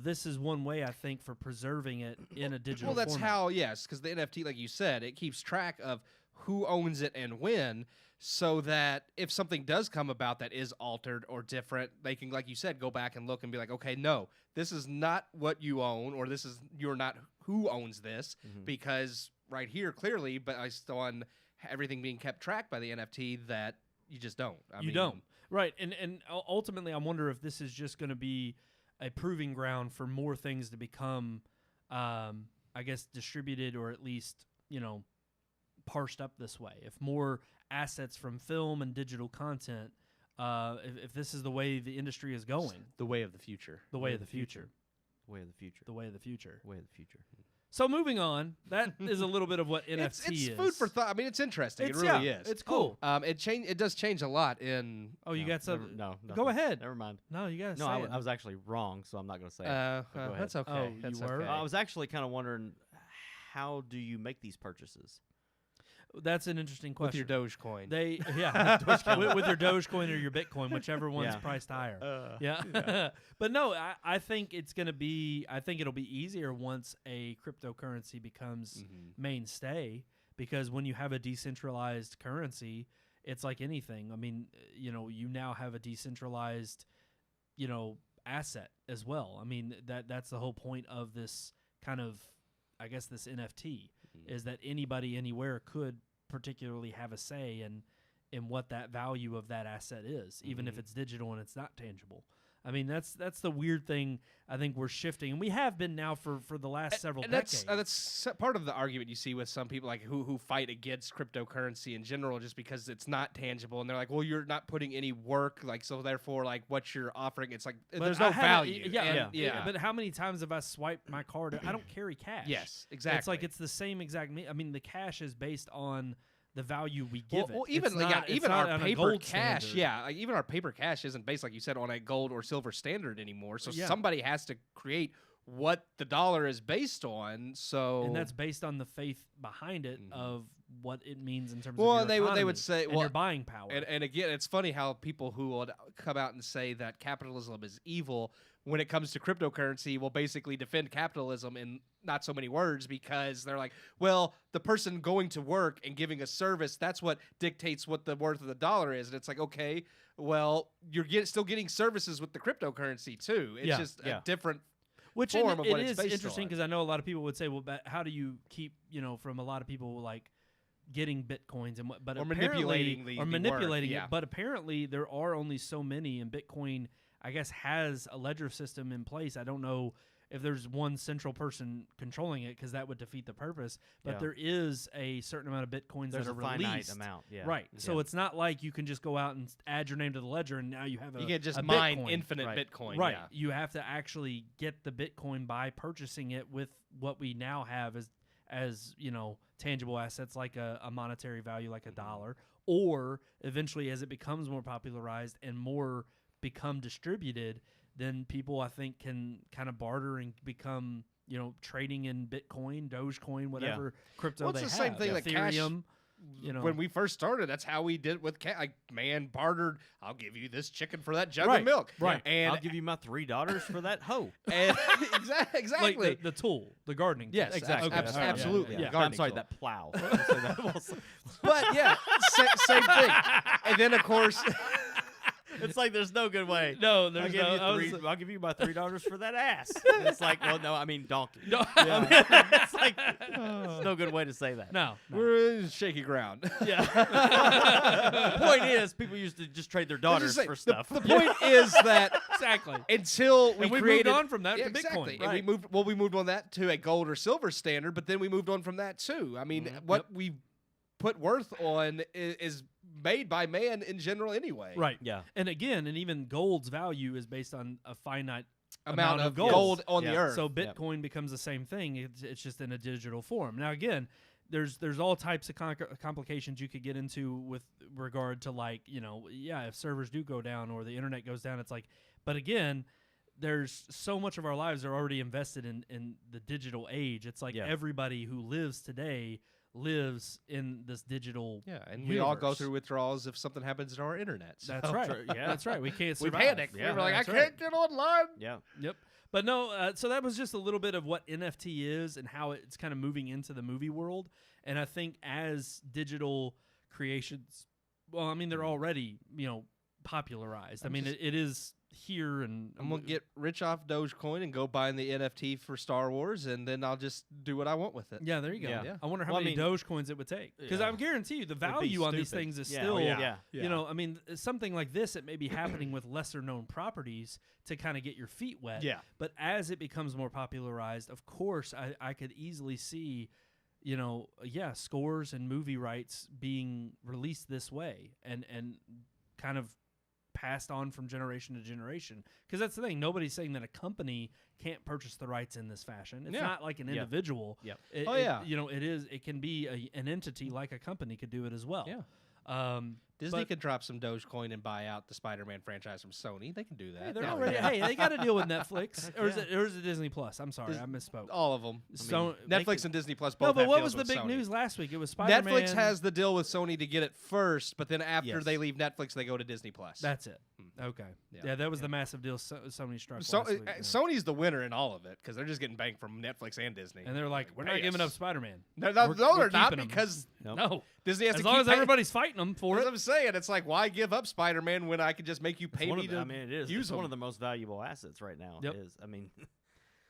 This is one way, I think, for preserving it in a digital format. Well, that's because the NFT, like you said, it keeps track of who owns it and when, so that if something does come about that is altered or different, they can, like you said, go back and look and be like, okay, no, this is not what you own, or you're not who owns this, because right here, clearly, but based on everything being kept tracked by the NFT, that you just don't. I mean, don't. Right. And ultimately, I wonder if this is just going to be a proving ground for more things to become, I guess, distributed, or at least, parsed up this way. If more assets from film and digital content, if this is the way the industry is going. The way of the future. The way of the future. Way of the future. The way of the future. Way of the future. So moving on, that is a little bit of what NFT it's is. food for thought. I mean, it's interesting. It's, it really yeah, is. it's cool. It does change a lot in. Oh, you got some? No. Go ahead. Never mind. No, you got to No, say it. I was actually wrong, so I'm not going to say it. Go ahead. That's okay. Oh, that's you were? okay. I was actually kind of wondering, how do you make these purchases? That's an interesting question. with your Dogecoin. They with your Dogecoin or your Bitcoin, whichever one's Yeah. priced higher. Yeah. But no, I think it's gonna be. I think it'll be easier once a cryptocurrency becomes mainstay, because when you have a decentralized currency, it's like anything. I mean, you now have a decentralized, asset as well. I mean, that's the whole point of this kind of, I guess, this NFT. Is that anybody anywhere could particularly have a say in what that value of that asset is, even if it's digital and it's not tangible. I mean, that's the weird thing. I think we're shifting, and we have been now for the last several decades. That's part of the argument you see with some people like who fight against cryptocurrency in general, just because it's not tangible, and they're like, well, you're not putting any work, like, so therefore, like, what you're offering, it's like there's no value. Yeah. But how many times have I swiped my card? I don't carry cash. Yes, exactly. It's like it's the same exact. I mean, the cash is based on the value we give it. Well, even it's not our on a paper gold cash, standard. like, even our paper cash isn't based, like you said, on a gold or silver standard anymore. So Yeah. somebody has to create what the dollar is based on. So And that's based on the faith behind it of what it means in terms Well, of and your they would economy say, and well, your buying power. And again, it's funny how people who would come out and say that capitalism is evil, when it comes to cryptocurrency, will basically defend capitalism in not so many words, because they're like, well, the person going to work and giving a service, that's what dictates what the worth of the dollar is. And it's like, okay, well, you're still getting services with the cryptocurrency too. It's just a different Which form of it what it's is based interesting, on. because I know a lot of people would say, well, but how do you keep, from a lot of people like getting bitcoins and what, but Or apparently- manipulating the or worth, manipulating yeah. it. But apparently there are only so many, and Bitcoin, I guess, has a ledger system in place. I don't know if there's one central person controlling it, because that would defeat the purpose. But there is a certain amount of Bitcoins There's that a are finite released. amount. Yeah. Right. So Yeah. it's not like you can just go out and add your name to the ledger and now you have a You can't just a mine Bitcoin. infinite Right. Bitcoin. Right. Yeah. You have to actually get the Bitcoin by purchasing it with what we now have as tangible assets, like a monetary value, like a dollar, or eventually as it becomes more popularized and more become distributed, then people, I think, can kind of barter and become, trading in Bitcoin, Dogecoin, whatever crypto Well, it's they the same have. thing that cash- Ethereum. When we first started, that's how we did it with like man bartered. I'll give you this chicken for that jug Right, of milk. right. And, I'll give you my $3 for that hoe. and exactly. like the tool, the gardening tool. Yes, Exactly. Okay, abs- all right, absolutely. yeah. The I'm gardening sorry, tool. that plow. So that was- But yeah, same thing. And then of course, it's like there's no good way. No, I'll there's give, no. I'll give you my $3 for that ass. And it's like, well, no, I mean donkey. No, It's like there's no good way to say that. no. we're in shaky ground. The point is, people used to just trade their daughters for stuff. The point is that Exactly. until we And we created moved on from that to exactly. Bitcoin. And Right. we moved on that to a gold or silver standard, but then we moved on from that too. I mean, what we put worth on is made by man in general anyway. Right. Yeah. And again, and even gold's value is based on a finite Amount of of gold. gold on the Yeah. earth. So Bitcoin becomes the same thing. It's just in a digital form. Now, again, there's all types of complications you could get into with regard to, like, if servers do go down or the internet goes down, it's like, but again, there's so much of our lives are already invested in the digital age. It's like everybody who lives today lives in this digital and we all go universe. through withdrawals if something happens to our internet. So. That's right. Yeah. That's right. We can't We survive. panicked. Yeah, we were like, I that's can't get online. Yeah. Yep. But no, so that was just a little bit of what NFT is and how it's kind of moving into the movie world. And I think as digital creations, well, I mean, they're already, popularized. I mean, it is here, and I'm gonna get rich off Dogecoin and go buy the NFT for Star Wars, and then I'll just do what I want with it. Yeah, there you go. Yeah. I wonder how Well, I many mean- Dogecoins it would take, because Yeah. I guarantee you the It'd be value on these stupid. things is Yeah. still. Oh, yeah. I mean, something like this, it may be happening with lesser known properties to kind of get your feet wet. Yeah. But as it becomes more popularized, of course, I could easily see, scores and movie rights being released this way and kind of passed on from generation to generation. Because that's the thing. Nobody's saying that a company can't purchase the rights in this fashion. It's not like an individual. Yep. It can be an entity like a company could do it as well. Yeah. Disney could drop some Dogecoin and buy out the Spider-Man franchise from Sony. They can do that. Hey, they're already. Hey, they got to deal with Netflix, or is it Disney Plus? I'm sorry, I misspoke. All of them. So Netflix and Disney Plus both. No, but have what deals was the with big Sony. news last week? It was Spider-Man. Netflix has the deal with Sony to get it first, but then after Yes. they leave Netflix, they go to Disney Plus. That's it. Okay. Yeah. Yeah, that was the massive deal Sony struck So, last week. Yeah. Sony's the winner in all of it because they're just getting banked from Netflix and Disney. And they're like, we're not pay giving us. up Spider-Man. No, We're they're not keeping 'em. because No. Disney has As to long keep as paying. everybody's fighting them for That's it. what I'm saying. It's like, why give up Spider-Man when I could just make you pay One me of the, to I mean, it is. use It's them? one of the most valuable assets right now. Yep. Is I mean,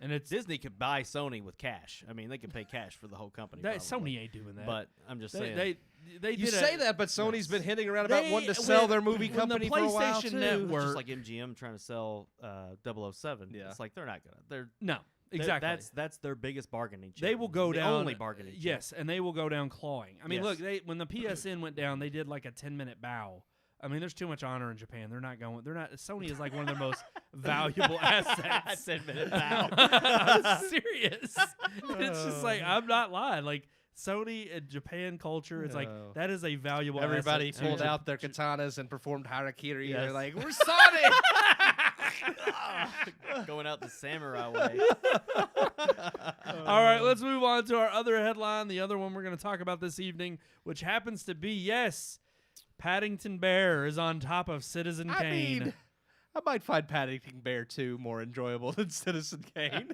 And it's Disney could buy Sony with cash. I mean, they could pay cash for the whole company. that, probably. Sony ain't doing that. But I'm just they saying. they You did say that, but Sony's been hinting around about They- wanting to sell when- their movie when the company for a while PlayStation too. Network- just like MGM trying to sell 007. Yeah. It's like they're not gonna. They're No, exactly. That's their biggest bargaining chip. They will go the down. Only bargaining chip. Yes, and they will go down clawing. I mean, Yes. look, when the PSN went down, they did like a 10-minute bow. I mean, there's too much honor in Japan. They're not going. They're not. Sony is like one of their most valuable assets. 10-minute bow. I'm serious. It's just like I'm not lying. Like Sony and Japan culture, it's like No. that is a valuable. Everybody asset pulled to out their katanas and performed harakiri. Yes. They're like, we're Sonic! Going out the samurai way. All right, let's move on to our other headline, the other one we're going to talk about this evening, which happens to be, yes, Paddington Bear is on top of Citizen I Kane. mean, I might find Paddington Bear 2 more enjoyable than Citizen Kane.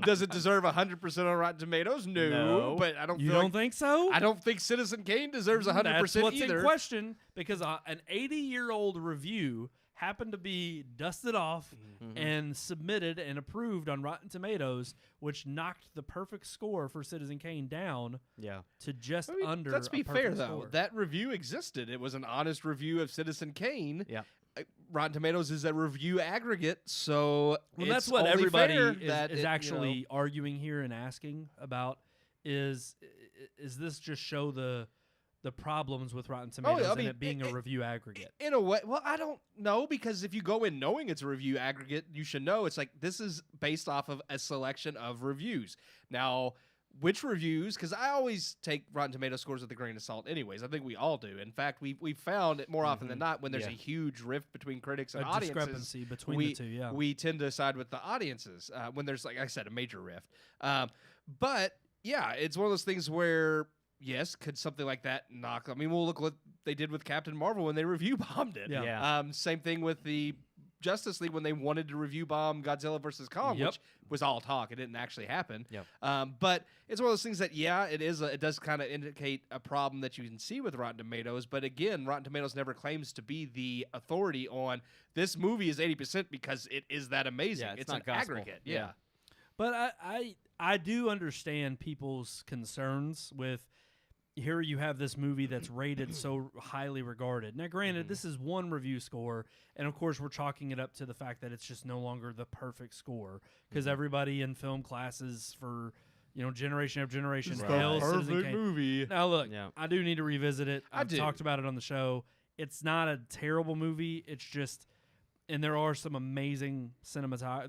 Does it deserve 100% on Rotten Tomatoes? No, No. but I don't You feel don't like, think so? I don't think Citizen Kane deserves 100% That's what's either. in question, because an 80-year-old review happened to be dusted off and submitted and approved on Rotten Tomatoes, which knocked the perfect score for Citizen Kane down Yeah. to just I mean, under. let's be a fair, perfect though. score. That review existed. It was an honest review of Citizen Kane. Yeah. Rotten Tomatoes is a review aggregate, so Well, it's that's what only everybody fair is, that is it, actually arguing here and asking about. Is this just show the problems with Rotten Tomatoes I and mean, it being a review aggregate? in a way, well, I don't know, because if you go in knowing it's a review aggregate, you should know it's like this is based off of a selection of reviews. Now, which reviews? Because I always take Rotten Tomato scores with a grain of salt anyways. I think we all do. In fact, we've found it more often than not when there's Yeah. a huge rift between critics and A audiences. discrepancy between we, the two, yeah. we tend to side with the audiences when there's, like I said, a major rift. But yeah, it's one of those things where, yes, could something like that knock? I mean, we'll look what they did with Captain Marvel when they review bombed it. Yeah. Yeah. Same thing with the Justice League when they wanted to review bomb Godzilla versus Kong, Yep. which was all talk. It didn't actually happen. Yep. But it's one of those things that, yeah, it does kind of indicate a problem that you can see with Rotten Tomatoes. But again, Rotten Tomatoes never claims to be the authority on this movie is 80% because it is that amazing. Yeah, it's an not gospel. aggregate. Yeah. Yeah. But I do understand people's concerns with here you have this movie that's rated so highly regarded. Now, granted, this is one review score, and of course we're chalking it up to the fact that it's just no longer the perfect score because everybody in film classes for generation after generation hails Citizen Kane. movie. Now, look, Yeah. I do need to revisit it. I I've do. talked about it on the show. It's not a terrible movie. It's just, and there are some amazing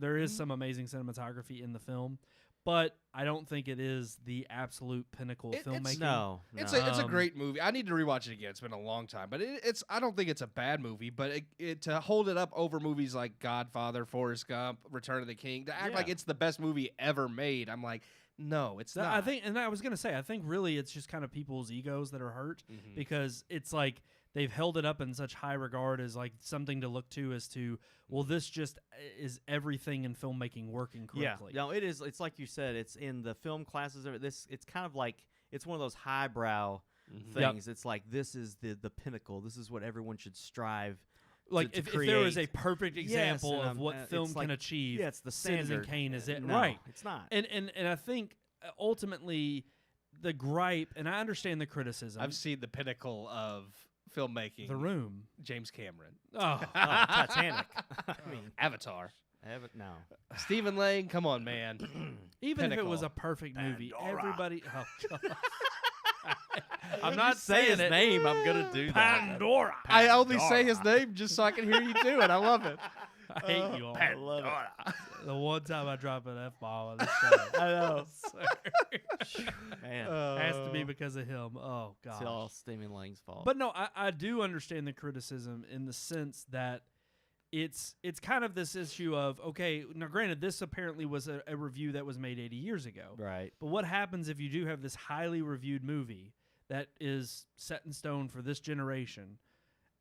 There is some amazing cinematography in the film, but I don't think it is the absolute pinnacle of It's- filmmaking. No. It's no. a great movie. I need to rewatch it again. It's been a long time, but I don't think it's a bad movie. But to hold it up over movies like Godfather, Forrest Gump, Return of the King, to act Yeah. like it's the best movie ever made, I'm like, no, it's not. I think, and I was gonna say, I think really it's just kind of people's egos that are hurt Mhm. because it's like they've held it up in such high regard as like something to look to as to, well, this just is everything in filmmaking working correctly. Yeah. No, it is. It's like you said. It's in the film classes. It's kind of like it's one of those highbrow things. It's like this is the pinnacle. This is what everyone should strive. Like to if there was a create. perfect example and of what it's film like- can achieve, Yeah, it's the Citizen standard. Kane is it. No, Right. It's not. And I think ultimately the gripe, and I understand the criticism. I've seen the pinnacle of filmmaking. The Room. James Cameron. Oh, Titanic. I mean, Avatar. no. Stephen Lang, come on, man. even if it was Pinnacle. a perfect movie, Pandora. everybody. Oh, God. I'm not say saying his it. name. I'm gonna do that. Pandora. I only say his name just so I can hear you do it. I love it. I hate you all. I love it. The one time I drop an F-bomb on this show. I know. Sorry. Man, Has to be because of him. Oh, it's God. all Stephen Lang's fault. But no, I do understand the criticism in the sense that it's kind of this issue of, okay, now granted, this apparently was a review that was made 80 years ago. right. But what happens if you do have this highly reviewed movie that is set in stone for this generation,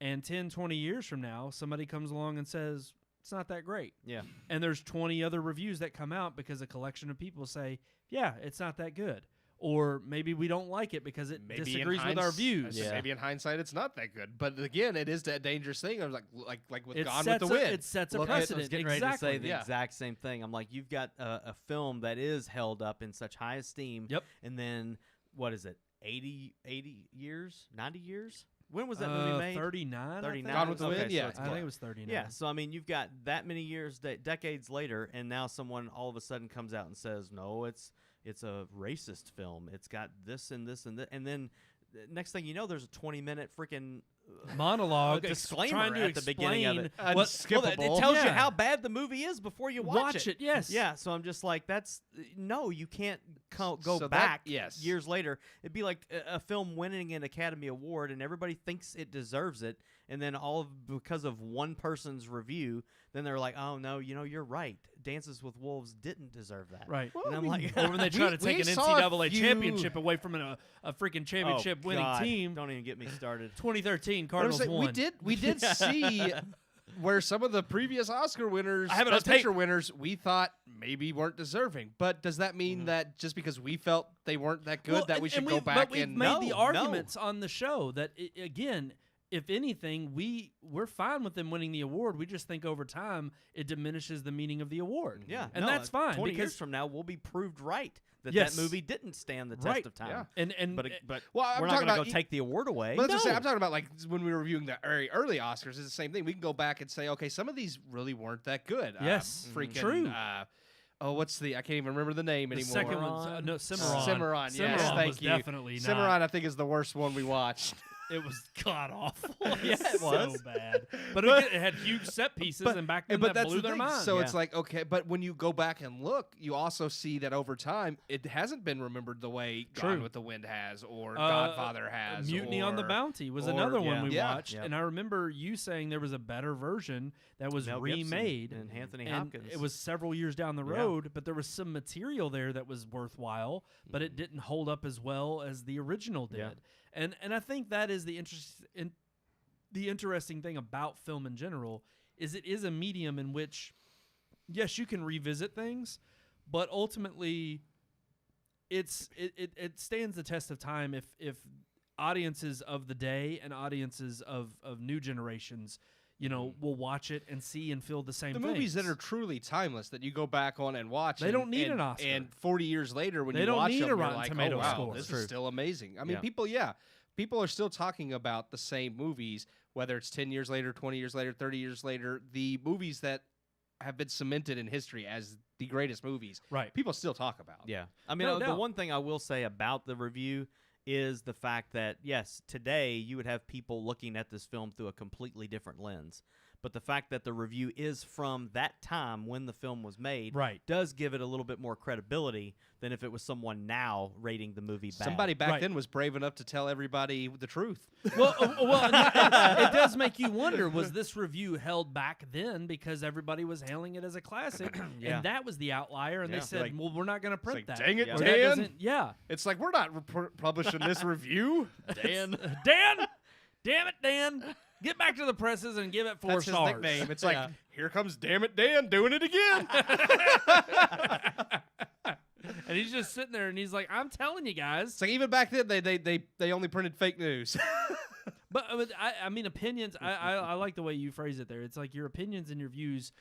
and 10, 20 years from now, somebody comes along and says, it's not that great. Yeah. And there's 20 other reviews that come out because a collection of people say, yeah, it's not that good. Or maybe we don't like it because it disagrees with our views. Yeah. Maybe in hindsight, it's not that good. But again, it is that dangerous thing of like with It Gone with sets the a- Wind. it sets a Look at- I precedent. was getting Exactly. ready to say the Yeah. exact same thing. I'm like, you've got a film that is held up in such high esteem. Yep. And then, what is it, 80 years? 90 years? When was that movie made? 39. 39. Gone with the Okay, Wind, so yeah. it's I think it was 39. Yeah, so I mean, you've got that many years, decades later, and now someone all of a sudden comes out and says, "No, it's a racist film. It's got this and this and that," and then next thing you know, there's a 20-minute freaking monologue disclaimer trying to at the beginning of explain it. what- Unskippable. It tells you Yeah. how bad the movie is before you watch it. Yes. Yeah, so I'm just like, that's no, you can't go So that- back yes. years later. It'd be like a film winning an Academy Award and everybody thinks it deserves it, and then because of one person's review, then they're like, oh no, you're right. Dances with Wolves didn't deserve that. Right. And I'm like, Or when they try to take an saw a NCAA few- championship away from a freaking championship Oh, winning God, team. Don't even get me started. 2013 But I'm Cardinals saying, won. we did see where some of the previous Oscar winners, I have it on Best tape. Picture winners, we thought maybe weren't deserving. But does that mean that just because we felt they weren't that good, Well, that we should go we've- back but we've and made the No, arguments on the show that again, if anything, we're fine with them winning the award. We just think over time it diminishes the meaning of the award. Yeah, and no, that's fine 20 because years from now, we'll be proved right that Yes. that movie didn't stand the test Right, of time. yeah. and But Well, I'm we're not talking going to about go take the award away. But that's what I'm saying. No. I'm talking about like when we were reviewing the very early Oscars. It's the same thing. We can go back and say, okay, some of these really weren't that good. Yes. freaking. True. What's the? I can't even remember the name the anymore. second one, no, Cimarron. Cimarron. Yes, Cimarron thank was you. definitely not. Cimarron, I think, is the worst one we watched. It was god awful. Yeah, it was. so bad. But it had huge set pieces, and back then that that's blew the their thing. mind. So Yeah. it's like, okay, but when you go back and look, you also see that over time it hasn't been remembered the way True. Gone with the Wind has, or Godfather has. Mutiny on the or- Bounty was or- another one yeah. we Yeah. watched, Yep. and I remember you saying there was a better version that was Mel Gibson remade, and Anthony and Hopkins. it was several years down the Yeah. road, but there was some material there that was worthwhile, but it didn't hold up as well as the original did. Yeah. And I think that is the interesting thing about film in general is it is a medium in which, yes, you can revisit things, but ultimately it stands the test of time if audiences of the day and audiences of new generations, will watch it and see and feel the same The things. movies that are truly timeless that you go back on and watch. They and- don't need and- an Oscar. And 40 years later, when They you don't watch need them, a you're Rotten like, Tomato oh, wow, score. this True. is still amazing. I mean, Yeah. people are still talking about the same movies, whether it's 10 years later, 20 years later, 30 years later. The movies that have been cemented in history as the greatest movies, right. people still talk about. Yeah. I mean, No the doubt. one thing I will say about the review is the fact that, yes, today you would have people looking at this film through a completely different lens. But the fact that the review is from that time when the film was made Right. does give it a little bit more credibility than if it was someone now rating the movie bad. Somebody back Right. then was brave enough to tell everybody the truth. Well, it does make you wonder, was this review held back then because everybody was hailing it as a classic, Yeah. and that was the outlier, and Yeah. they said, Like- well, we're not going to print like, that. dang it, Yeah. Or that Dan. doesn't- Yeah. It's like, we're not publishing this review. Dan, damn it, Dan. Get back to the presses and give it 4 That's his stars. nickname. It's like, Yeah. here comes Damn It Dan doing it again. And he's just sitting there, and he's like, I'm telling you guys. It's like even back then they only printed fake news. But I mean, opinions. I like the way you phrase it there. It's like your opinions and your views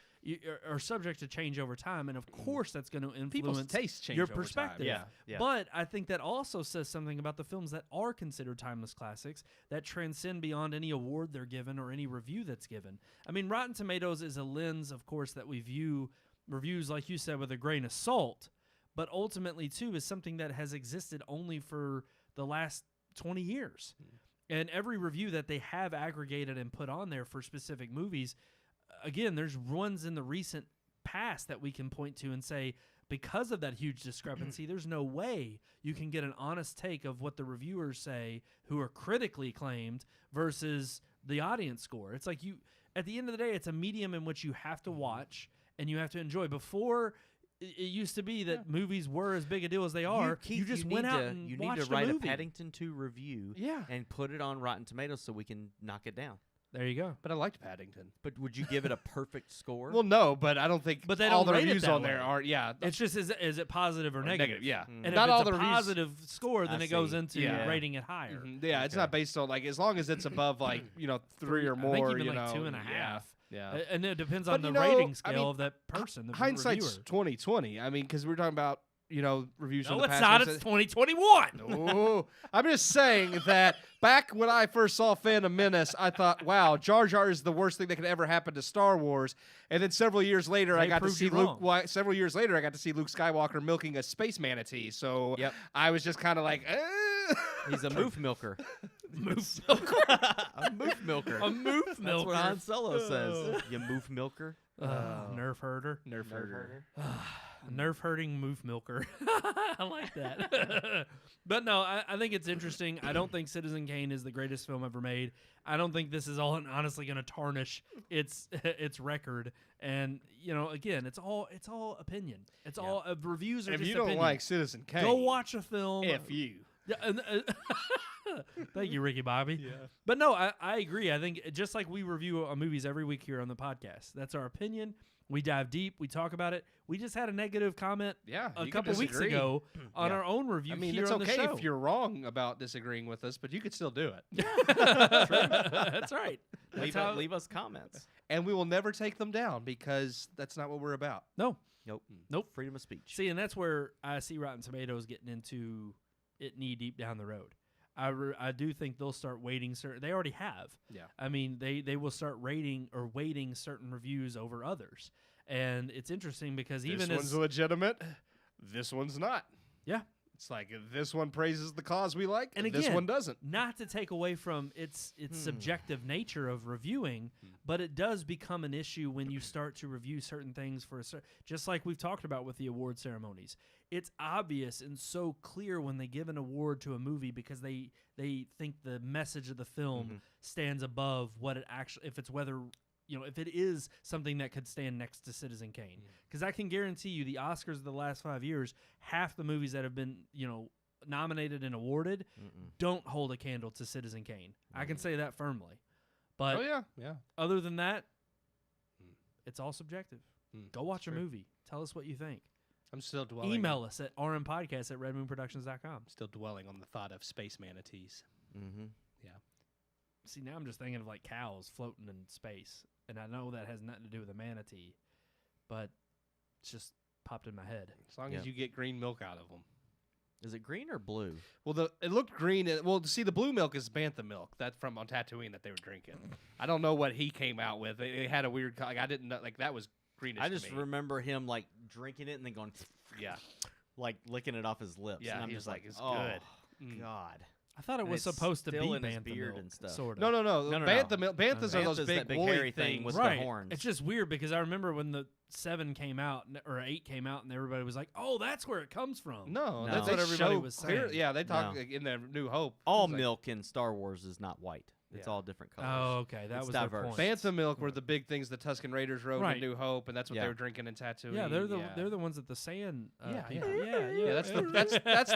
are subject to change over time, and of course that's going to People's influence tastes change your over time. perspective. Yeah, yeah. But I think that also says something about the films that are considered timeless classics that transcend beyond any award they're given or any review that's given. I mean, Rotten Tomatoes is a lens, of course, that we view reviews, like you said, with a grain of salt. But ultimately, too, is something that has existed only for the last 20 years. And every review that they have aggregated and put on there for specific movies, again, there's ones in the recent past that we can point to and say, because of that huge discrepancy, there's no way you can get an honest take of what the reviewers say who are critically acclaimed versus the audience score. It's like at the end of the day, it's a medium in which you have to watch and you have to enjoy. Before, it used to be that movies were as big a deal as they are. You just went out and you watched need to write a movie. a Paddington 2 review and put it on Rotten Tomatoes so we can knock it down. There you go. But I liked Paddington. But would you give it a perfect score? Well, no, but I don't think But they all don't the rate it reviews that on there way. are. Yeah, It's just is it positive or negative? Yeah, And not if all it's the a reviews. positive score, then I it goes see. into Yeah. rating it higher. Yeah, it's not based on like as long as it's above like 3 or more. I think even you like know, 2.5. Yeah. And it depends But on the you know, rating I scale mean, of that person. The Hindsight's reviewer. 2020. I mean, because we're talking about reviews from No, the it's past. not. It's It's 2021. No, I'm just saying that back when I first saw Phantom Menace, I thought, wow, Jar Jar is the worst thing that could ever happen to Star Wars. And then several years later, I They got to proved see you Luke. wrong. Well, several years later, I got to see Luke Skywalker milking a space manatee. So I was just kind of like, He's a moof milker. Moof A moof milker. A moof That's milker. what Han Solo says. You moof milker. Nerf herder. Nerf herder. Nerf hurting moof milker. I like that. But no, I think it's interesting. I don't think Citizen Kane is the greatest film ever made. I don't think this is all honestly going to tarnish its record. And again, it's all opinion. It's all reviews are If just you don't opinion. like Citizen Kane, Go watch a film. F you. Yeah, thank you, Ricky Bobby. Yeah. But no, I agree. I think just like we review movies every week here on the podcast, that's our opinion. We dive deep. We talk about it. We just had a negative comment a couple weeks ago on our own review here it's on the okay show. if you're wrong about disagreeing with us, but you could still do it. That's right. Leave us comments. And we will never take them down because that's not what we're about. No. Nope. Freedom of speech. See, and that's where I see Rotten Tomatoes getting into it knee deep down the road. I do think they'll start weighting certain. They already have. Yeah. I mean, they will start rating or weighting certain reviews over others, and it's interesting because even this one's legitimate, this one's not. Yeah. It's like this one praises the cause we like, and this again, one doesn't. Not to take away from its subjective nature of reviewing, but it does become an issue when you start to review certain things for just like we've talked about with the award ceremonies. It's obvious and so clear when they give an award to a movie because they think the message of the film stands above what it actually, if it is something that could stand next to Citizen Kane. Because I can guarantee you the Oscars of the last 5 years, half the movies that have been, nominated and awarded don't hold a candle to Citizen Kane. I can say that firmly. But other than that, it's all subjective. Go watch a movie. Tell us what you think. I'm still dwelling. Email us at rmpodcast@redmoonproductions.com. Still dwelling on the thought of space manatees. Yeah. See, now I'm just thinking of like cows floating in space, and I know that has nothing to do with a manatee, but it's just popped in my head. As long as you get green milk out of them. Is it green or blue? Well, it looked green. Well, see, the blue milk is bantha milk. That's from on Tatooine that they were drinking. I don't know what he came out with. It had a weird. I didn't know. Like that was greenish. I just to me. remember him like drinking it and then going, like licking it off his lips. Yeah, and I'm he just was like, it's oh, good. God. I thought it And was it's supposed to be still in his bantha beard milk, and stuff. sort of. No. No. Banthas are those Bantha's big that big woolly hairy thing things. with Right. the horns. It's just weird because I remember when the 7 came out or 8 came out, and everybody was like, "Oh, that's where it comes from." No, That's what everybody show was clear- saying. Yeah, they talk No. in the New Hope. all It's like milk in Star Wars is not white. It's Yeah. all different colors. Oh, okay, that It's was their diverse. point. Bantha milk were the big things the Tusken Raiders rode Right. in New Hope, and that's what Yeah. they were drinking in Tatooine. Yeah, they're the ones that the sand people. Yeah, that's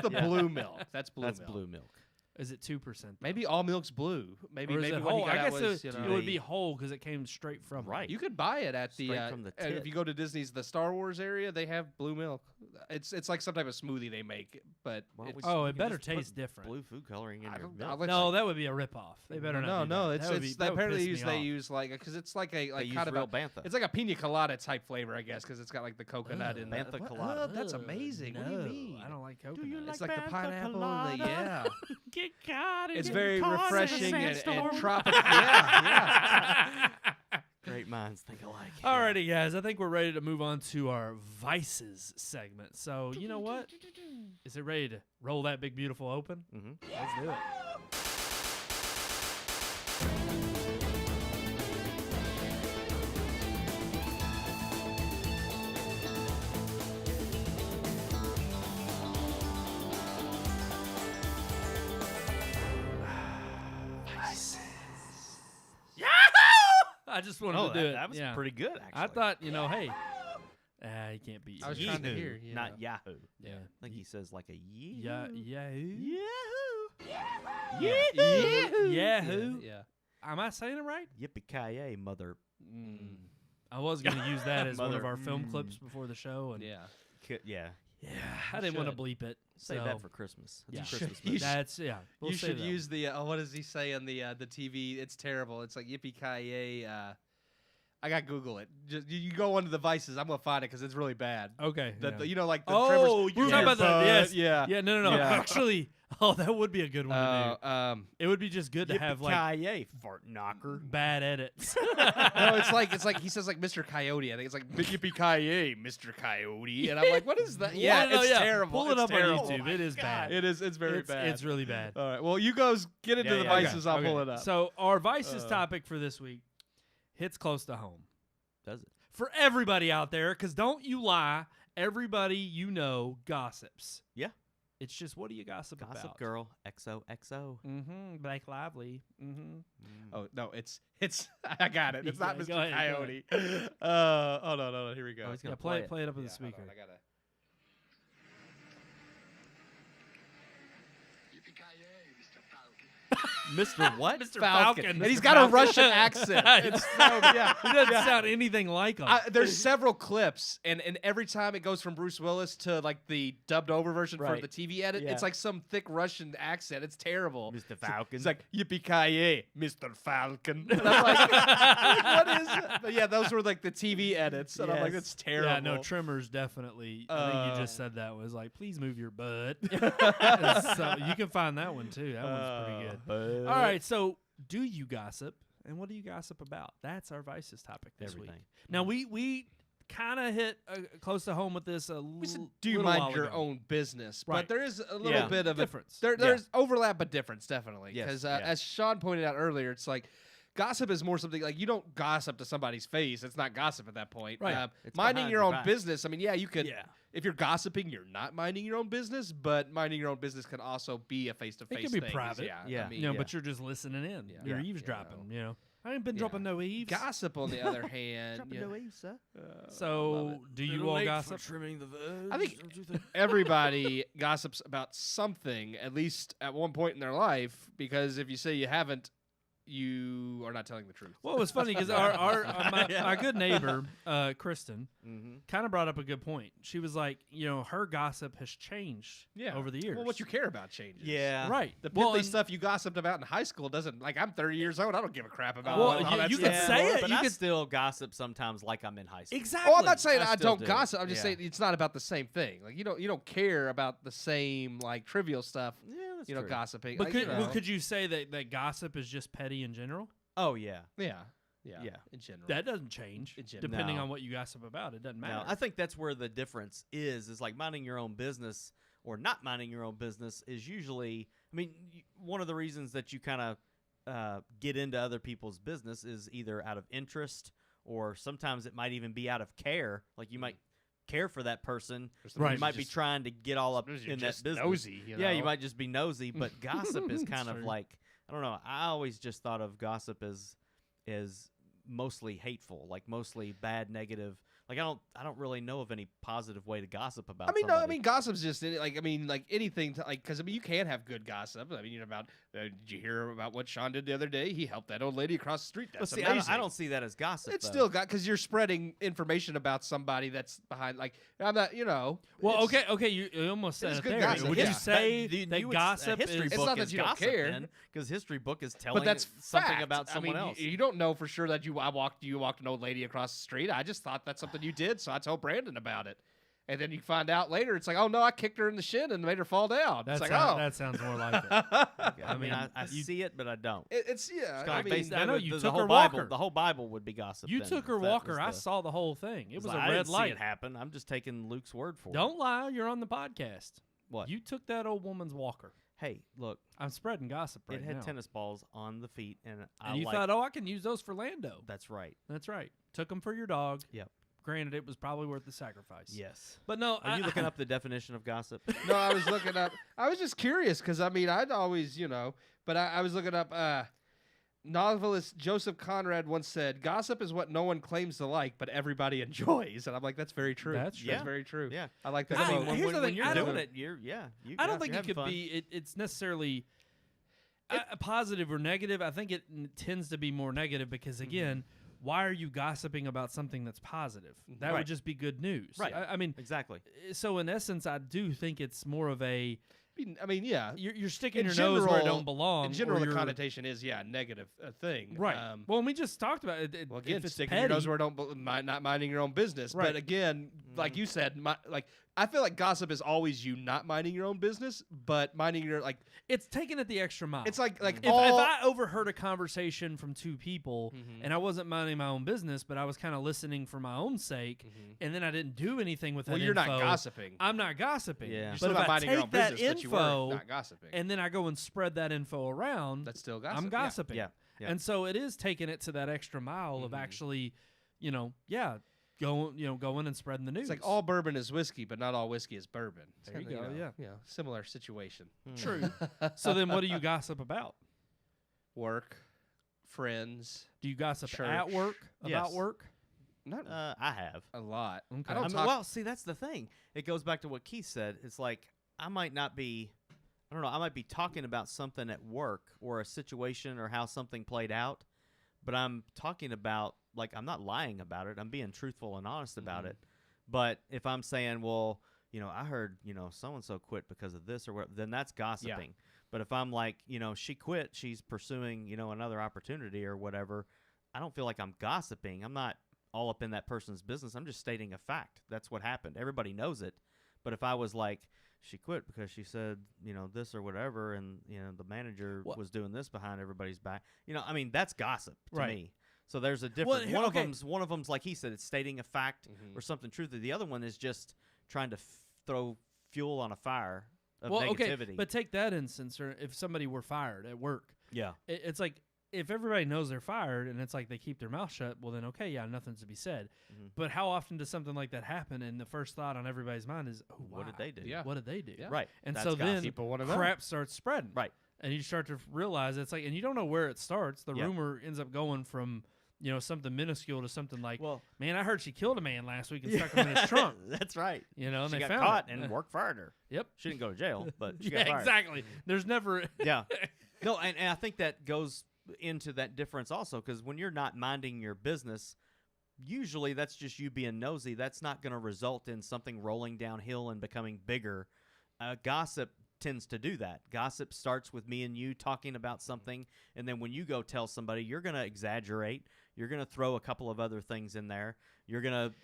the blue milk. That's blue That's milk. blue milk. Is it 2%? Maybe all milk's blue. Maybe Or is maybe it what he whole? got I out guess was, it would be whole because it came straight from Right. You could buy it at the Straight from the if tit. you go to Disney's the Star Wars area, they have blue milk. It's like some type of smoothie they make, but Why don't it's, we Oh, you it can better just put taste different. Blue food coloring in I your don't- milk. I'll let No, that would be a ripoff. They better not. no, do no. that. It's That would be- that would apparently piss me they off. use like because it's like a They like use kind of real a, bantha. it's like a pina colada type flavor, I guess, because it's got like the coconut in there. Bantha What? colada. Oh, that's amazing. What do you No, mean? I don't like coconut. It's like the pineapple. Yeah. Get caught. It's very refreshing and tropical. Yeah, Great Great minds think alike. Alrighty, guys. I think we're ready to move on to our Vices segment. So, you know what? Is it ready to roll that big, beautiful open? Mm-hmm. Let's do it. I just wanted to do it. That was yeah. pretty good, actually. I thought, you know, hey, you can't beat I was you. trying to Yahoo, hear, you not know. Yahoo. Yeah. I think he says like a yee. Yahoo. Yahoo. Yahoo. Yeah. Am I saying it right? Yippee-ki-yay, mother. I was going to use that as one of Mother- our film clips before the show. And Yeah. Yeah. yeah, I didn't want to should. bleep it. Save so that for Christmas. It's yeah. a Christmas You movie. should- That's, yeah. We'll You save should that use the what does he say on the TV? It's terrible. It's like yippee-ki-yay. I got to Google it. Just you go into the Vices. I'm gonna find it because it's really bad. one. Okay. The, you know, like the oh, Trevor's you're talking about that. Yes. Yeah. Yeah, no. Yeah. Actually, that would be a good one to do. It would be just good to have, like, Yippee-ki-yay, fart knocker. bad edits. No, it's like he says like Mr. Coyote. I think it's like yippee-ki-yay, Mr. Coyote, and I'm like, what is that? Yeah, No, it's terrible. Pull it It's up terrible. on YouTube. It is bad. It is. It's very bad. It's really bad. All right. Well, you guys get into Yeah, the yeah, Vices. I'll pull it up. So our Vices topic for this week hits close to home. Does it? For everybody out there, because don't you lie, everybody you know gossips. Yeah. It's just, what do you gossip about? Gossip Girl, XOXO. Mm-hmm. Blake Lively. Mm-hmm. Oh no, it's I got it. It's not Yeah, Mr. go ahead, Coyote. Oh no, here we go. Oh, he's Yeah, gonna play play it up with Yeah, the speaker. hold on, I gotta. Mr. What? Mr. Falcon. Falcon. And he's Mr. got a Falcon. Russian accent. It's so, yeah. He doesn't sound anything like him. There's several clips, and every time it goes from Bruce Willis to like the dubbed over version for Right. the TV edit, Yeah. it's like some thick Russian accent. It's terrible. Mr. Falcon. It's like yippee-ki-yay, Mr. Falcon. And I'm like, what is it? But yeah, those were like the TV edits, and I'm like, Yes. that's terrible. Yeah, no, Tremors definitely. I think you just said that was like, please move your butt. So you can find that one too. That one's pretty good. All right, so do you gossip, and what do you gossip about? That's our Vices topic this week. Everything. Now we kind of hit close to home with this We said, do you little mind while your ago. own business? Right. But there is a little Yeah. bit of Difference. There's overlap, but difference definitely. Yes, Because yeah. as Sean pointed out earlier, it's like gossip is more something like you don't gossip to somebody's face. It's not gossip at that point. Right. It's Minding behind your your own back. business. I mean, yeah, you could. Yeah. If you're gossiping, you're not minding your own business. But minding your own business can also be a face-to-face. It can be thing, private. Yeah. Yeah. I mean, You know, Yeah. but you're just listening in. Yeah. You're Yeah. eavesdropping. You You know, I ain't been Yeah. dropping no eaves. gossip, on the other hand, yeah, sir. So do you all gossip? Trimming the verge. I think everybody gossips about something at least at one point in their life. Because if you say you haven't, you are not telling the truth. Well, it was funny because my good neighbor, Kristen, Mm-hmm. kind of brought up a good point. She was like, you know, her gossip has changed over the years. Well, what you care about changes. Yeah. right. The Well, pithy and- stuff you gossiped about in high school doesn't, like, I'm 30 years old. I don't give a crap about Well, all that you stuff. can say it. But You I could still gossip sometimes like I'm in high school. Exactly. Oh, I'm not saying I I still don't do. gossip. I'm just Yeah. saying it's not about the same thing. Like you don't care about the same like trivial stuff. Yeah, that's You know, true. gossiping. But like, could, you well, know. could you say that gossip is just petty in general? Oh, yeah. Yeah. Yeah. In general. That doesn't change In general. depending No. on what you gossip about. It doesn't matter. No, I think that's where the difference is like minding your own business or not minding your own business is usually, I mean, one of the reasons that you kind of get into other people's business is either out of interest or sometimes it might even be out of care. Like you might care for that person. Right. You might be trying to get all up Sometimes you're in that just business. nosy, you Yeah, you know? might just be nosy, but gossip is kind of True. like, I don't know. I always just thought of gossip as mostly hateful, like mostly bad, negative. Like I don't really know of any positive way to gossip about. I mean, no. I somebody. mean, gossip's just like. I mean, like anything. Because I mean, you can have good gossip. I mean, you know about. Did you hear about what Sean did the other day? He helped that old lady across the street. But That's see, amazing. I don't see that as gossip. It's though. still got because you're spreading information about somebody that's behind. Like I'm not. You know. well, it's- okay, you almost said it's it good there. gossip, Would yeah. you say you that would- gossip a history is It's book not that is you don't gossip care. because history book is telling But that's something fact. about someone I mean, else. You don't know for sure that you walked an old lady across the street. I just thought that's something you did, so I told Brandon about it. And then you find out later, it's like, oh no, I kicked her in the shin and made her fall down. That's it's like, oh, that sounds more like it. I mean, I see it, but I don't. it's yeah. It's I like mean, based- I know the- you the took whole her Bible. walker. The whole Bible would be gossip. You then, took her if that walker. was I the- saw the whole thing. It was a I red didn't light. See it happen. I'm just taking Luke's word for it. Don't lie. You're on the podcast. What? You took that old woman's walker. Hey, look. I'm spreading gossip right It had now. tennis balls on the feet, and I And you like. thought, oh, I can use those for Lando. That's right. That's right. Took them for your dog. Yep. Granted, it was probably worth the sacrifice. Yes. But no, Are you looking up the definition of gossip? no, I was looking up. I was just curious because I mean, I'd always, but I was looking up. Novelist Joseph Conrad once said, "Gossip is what no one claims to like, but everybody enjoys." And I'm like, that's very true. That's true. That's very true. Yeah. I like that. I mean, quote. here's the when thing, you're I doing don't- it, you're I don't think you're it could having fun. be. It's necessarily a positive or negative. I think it tends to be more negative because again, why are you gossiping about something that's positive? That Right. would just be good news. Right. I mean, Exactly. so in essence, I do think it's more of a I mean, yeah. you're sticking In your nose where it general- don't belong. In general, or the you're- connotation is a negative thing. Right. well, and we just talked about it. Well, again, if it's sticking petty, your nose where it don't not minding your own business. Right. But again, like you said, I feel like gossip is always you not minding your own business, but minding your it's taking it the extra mile. It's like if all. I overheard a conversation from two people Mhm. and I wasn't minding my own business, but I was kind of listening for my own sake, and then I didn't do anything with well, that you're not info, gossiping. I'm not gossiping. Yeah. You're But still if not I minding your take own that business, but you were info not gossiping. and then I go and spread that info around, That's still gossip. I'm yeah. gossiping. Yeah. Yeah. And so it is taking it to that extra mile of Mhm. actually, going and spreading the news. It's like all bourbon is whiskey, but not all whiskey is bourbon. It's There you kinda, go, yeah. Similar situation. True. So then what do you gossip about? Work, friends, Do you gossip Church. at work about Yes. work? not I have. a lot. Okay. I don't I mean, talk. well, see, that's the thing. It goes back to what Keith said. It's like I might not be, I don't know, I might be talking about something at work or a situation or how something played out, but I'm talking about, like, I'm not lying about it. I'm being truthful and honest about it. But if I'm saying, well, I heard, so-and-so quit because of this or what, then that's gossiping. But if I'm like, she quit, she's pursuing, another opportunity or whatever, I don't feel like I'm gossiping. I'm not all up in that person's business. I'm just stating a fact. That's what happened. Everybody knows it. But if I was like, she quit because she said, this or whatever, and, the manager What? was doing this behind everybody's back, I mean, that's gossip to Right. me. So there's a difference. here- one okay. of them's like he said, it's stating a fact Mhm. or something truthful. The other one is just trying to throw fuel on a fire of Well, negativity. okay, but take that instance, or if somebody were fired at work, yeah, it's like if everybody knows they're fired and it's like they keep their mouth shut, well then okay, yeah, nothing's to be said. Mhm. But how often does something like that happen? And the first thought on everybody's mind is, oh, what did wow, they do? Yeah. What did they do? Yeah. Right. And That's so then gossip. People want to know. crap starts spreading. Right. And you start to realize it's like, and you don't know where it starts. The Yeah. rumor ends up going from, something minuscule to something like, Well, man, I heard she killed a man last week and stuck him in his trunk. That's right. And She they got found caught it. and work fired her. Yep. She didn't go to jail, but she Yeah, got fired. exactly. There's never. Yeah. No, and I think that goes into that difference also, because when you're not minding your business, usually that's just you being nosy. That's not going to result in something rolling downhill and becoming bigger. Gossip tends to do that. Gossip starts with me and you talking about something, and then when you go tell somebody, you're going to exaggerate. You're going to throw a couple of other things in there. You're going to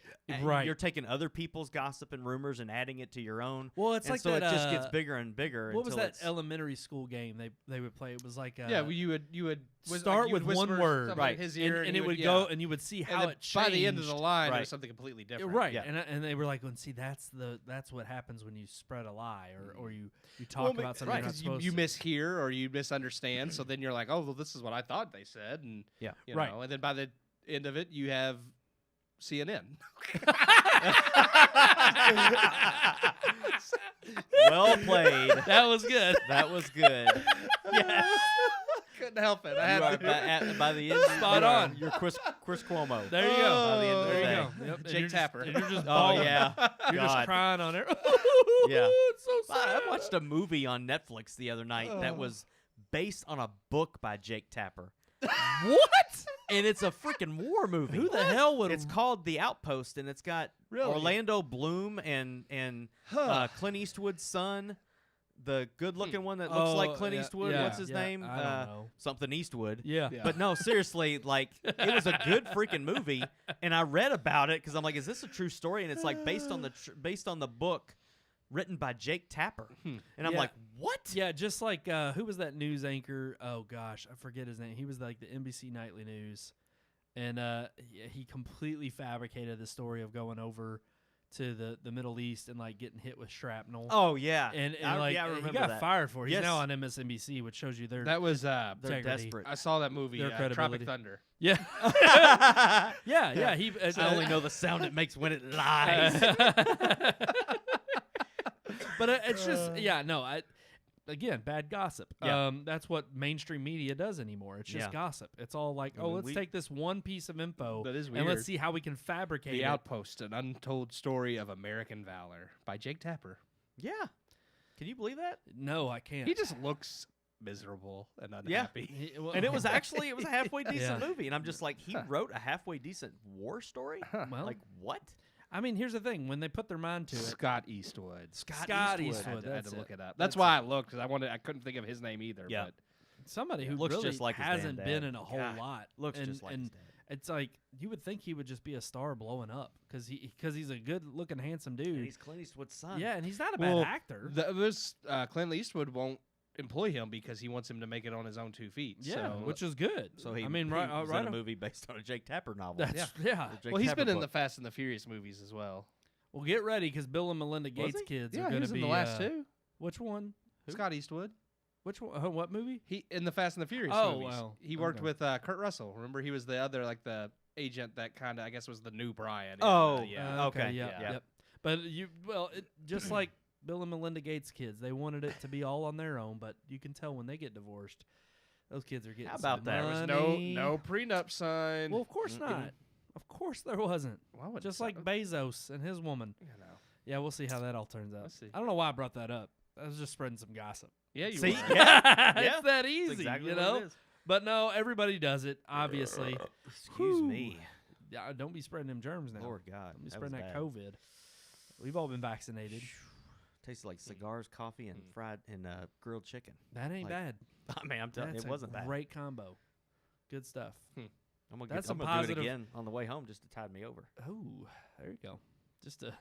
Right. You're taking other people's gossip and rumors and adding it to your own. Well, it's And like so that. it just gets bigger and bigger. What was until that it's- elementary school game they would play? It was like Yeah, well, you would start with one word, something right, in his ear, and it would yeah. go, and you would see And how then it changed by the end of the line, it Right. was something completely Yeah, different. right? Yeah. And they were like, "Well, see, that's what happens when you spread a lie, or you talk Well, about something right, you're not 'cause supposed you to." mishear or you misunderstand, so then you're like, oh, well, this is what I thought they said, and Yeah. you Right. know, and then by the end of it, you have CNN. Well played. That was good. That was good. Yes. Couldn't help it. I You had are to. by the end. Spot you are- on. You're Chris Cuomo. There you go. By the end of the there you day. go. Yep. And Jake you're just- Tapper. and you're just Oh bawling. yeah. You're just God. crying on it. Yeah. It's so sad. I watched a movie on Netflix the other night that was based on a book by Jake Tapper. What? And it's a freaking war movie. Who the hell would? It's called The Outpost, and it's got Really? Orlando Bloom and Clint Eastwood's son. the good-looking one that looks like Clint Eastwood. yeah, What's his name? I don't know. Something Eastwood. Yeah. But no, seriously, like it was a good freaking movie, and I read about it because I'm like, is this a true story? And it's like based on the book written by Jake Tapper, and I'm Yeah. like, what? Yeah, just like who was that news anchor? Oh gosh, I forget his name. He was like the NBC Nightly News, and he completely fabricated the story of going over to the Middle East and like getting hit with shrapnel. Oh yeah, and I he remember got that. fired for it. He's Yes. now on MSNBC, which shows you their That was They're integrity. desperate. I saw that movie, Their Tropic credibility. Thunder. Yeah. yeah. He. I only know the sound it makes when it lies. But it's just again, bad gossip. Yeah. That's what mainstream media does anymore. It's just Yeah. gossip. It's all like, I mean, let's take this one piece of info That is and let's weird. see how we can fabricate The it. Outpost, an untold story of American valor by Jake Tapper. Yeah, can you believe that? No, I can't. He just looks miserable and Yeah. unhappy. And it was actually a halfway decent Yeah. movie, and I'm just like, he wrote a halfway decent war story. well, Like what? I mean, here's the thing: when they put their mind to it, Scott Eastwood. Scott I Eastwood. had to That's look it. it up. That's why I looked, because I couldn't think of his name either. Yeah. But Somebody who Looks really just like his damn hasn't dad. been in a whole God, lot. Looks and, just like and his dad. it's like you would think he would just be a star blowing up because he's a good looking, handsome dude. And he's Clint Eastwood's son. Yeah, and he's not a bad Well, actor. Clint Eastwood won't employ him because he wants him to make it on his own 2 feet. Yeah, so, which is good. So he, I mean, he right, was right in a on- movie based on a Jake Tapper novel. That's yeah. The Jake well, he's Tapper been in the book. Fast and the Furious movies as well. Well, get ready because Bill and Melinda Gates he? kids Yeah, are he going was to in be the last two. Which one? Who? Scott Eastwood. Which one? What movie? He in the Fast and the Furious Oh, movies. wow. He worked Okay. with Kurt Russell. Remember, he was the other, like the agent that kind of, I guess, was the new Brian. in, Oh, yeah. okay, Yep, yeah. yep. But just like Bill and Melinda Gates kids, they wanted it to be all on their own, but you can tell when they get divorced, those kids are getting How about some that? There was money. no prenup signed. Well, of course not. Of course there wasn't. Why would Just so- like Bezos and his woman. you know. Yeah, we'll see how that all turns out. Let's see. I don't know why I brought that up. I was just spreading some gossip. Yeah, you See? were. Yeah. It's that easy, That's exactly you what know? it is. But no, everybody does it, obviously. Excuse me. Yeah, don't be spreading them germs now. Lord God. Don't be that spreading was that bad. COVID. We've all been vaccinated. Tasted like cigars, coffee, and fried and grilled chicken. That ain't Like, bad. I mean, I'm telling you, That's it wasn't a bad. great combo. Good stuff. I'm gonna, That's I'm some gonna do it positive- again on the way home just to tide me over. Oh, there you go. Just a.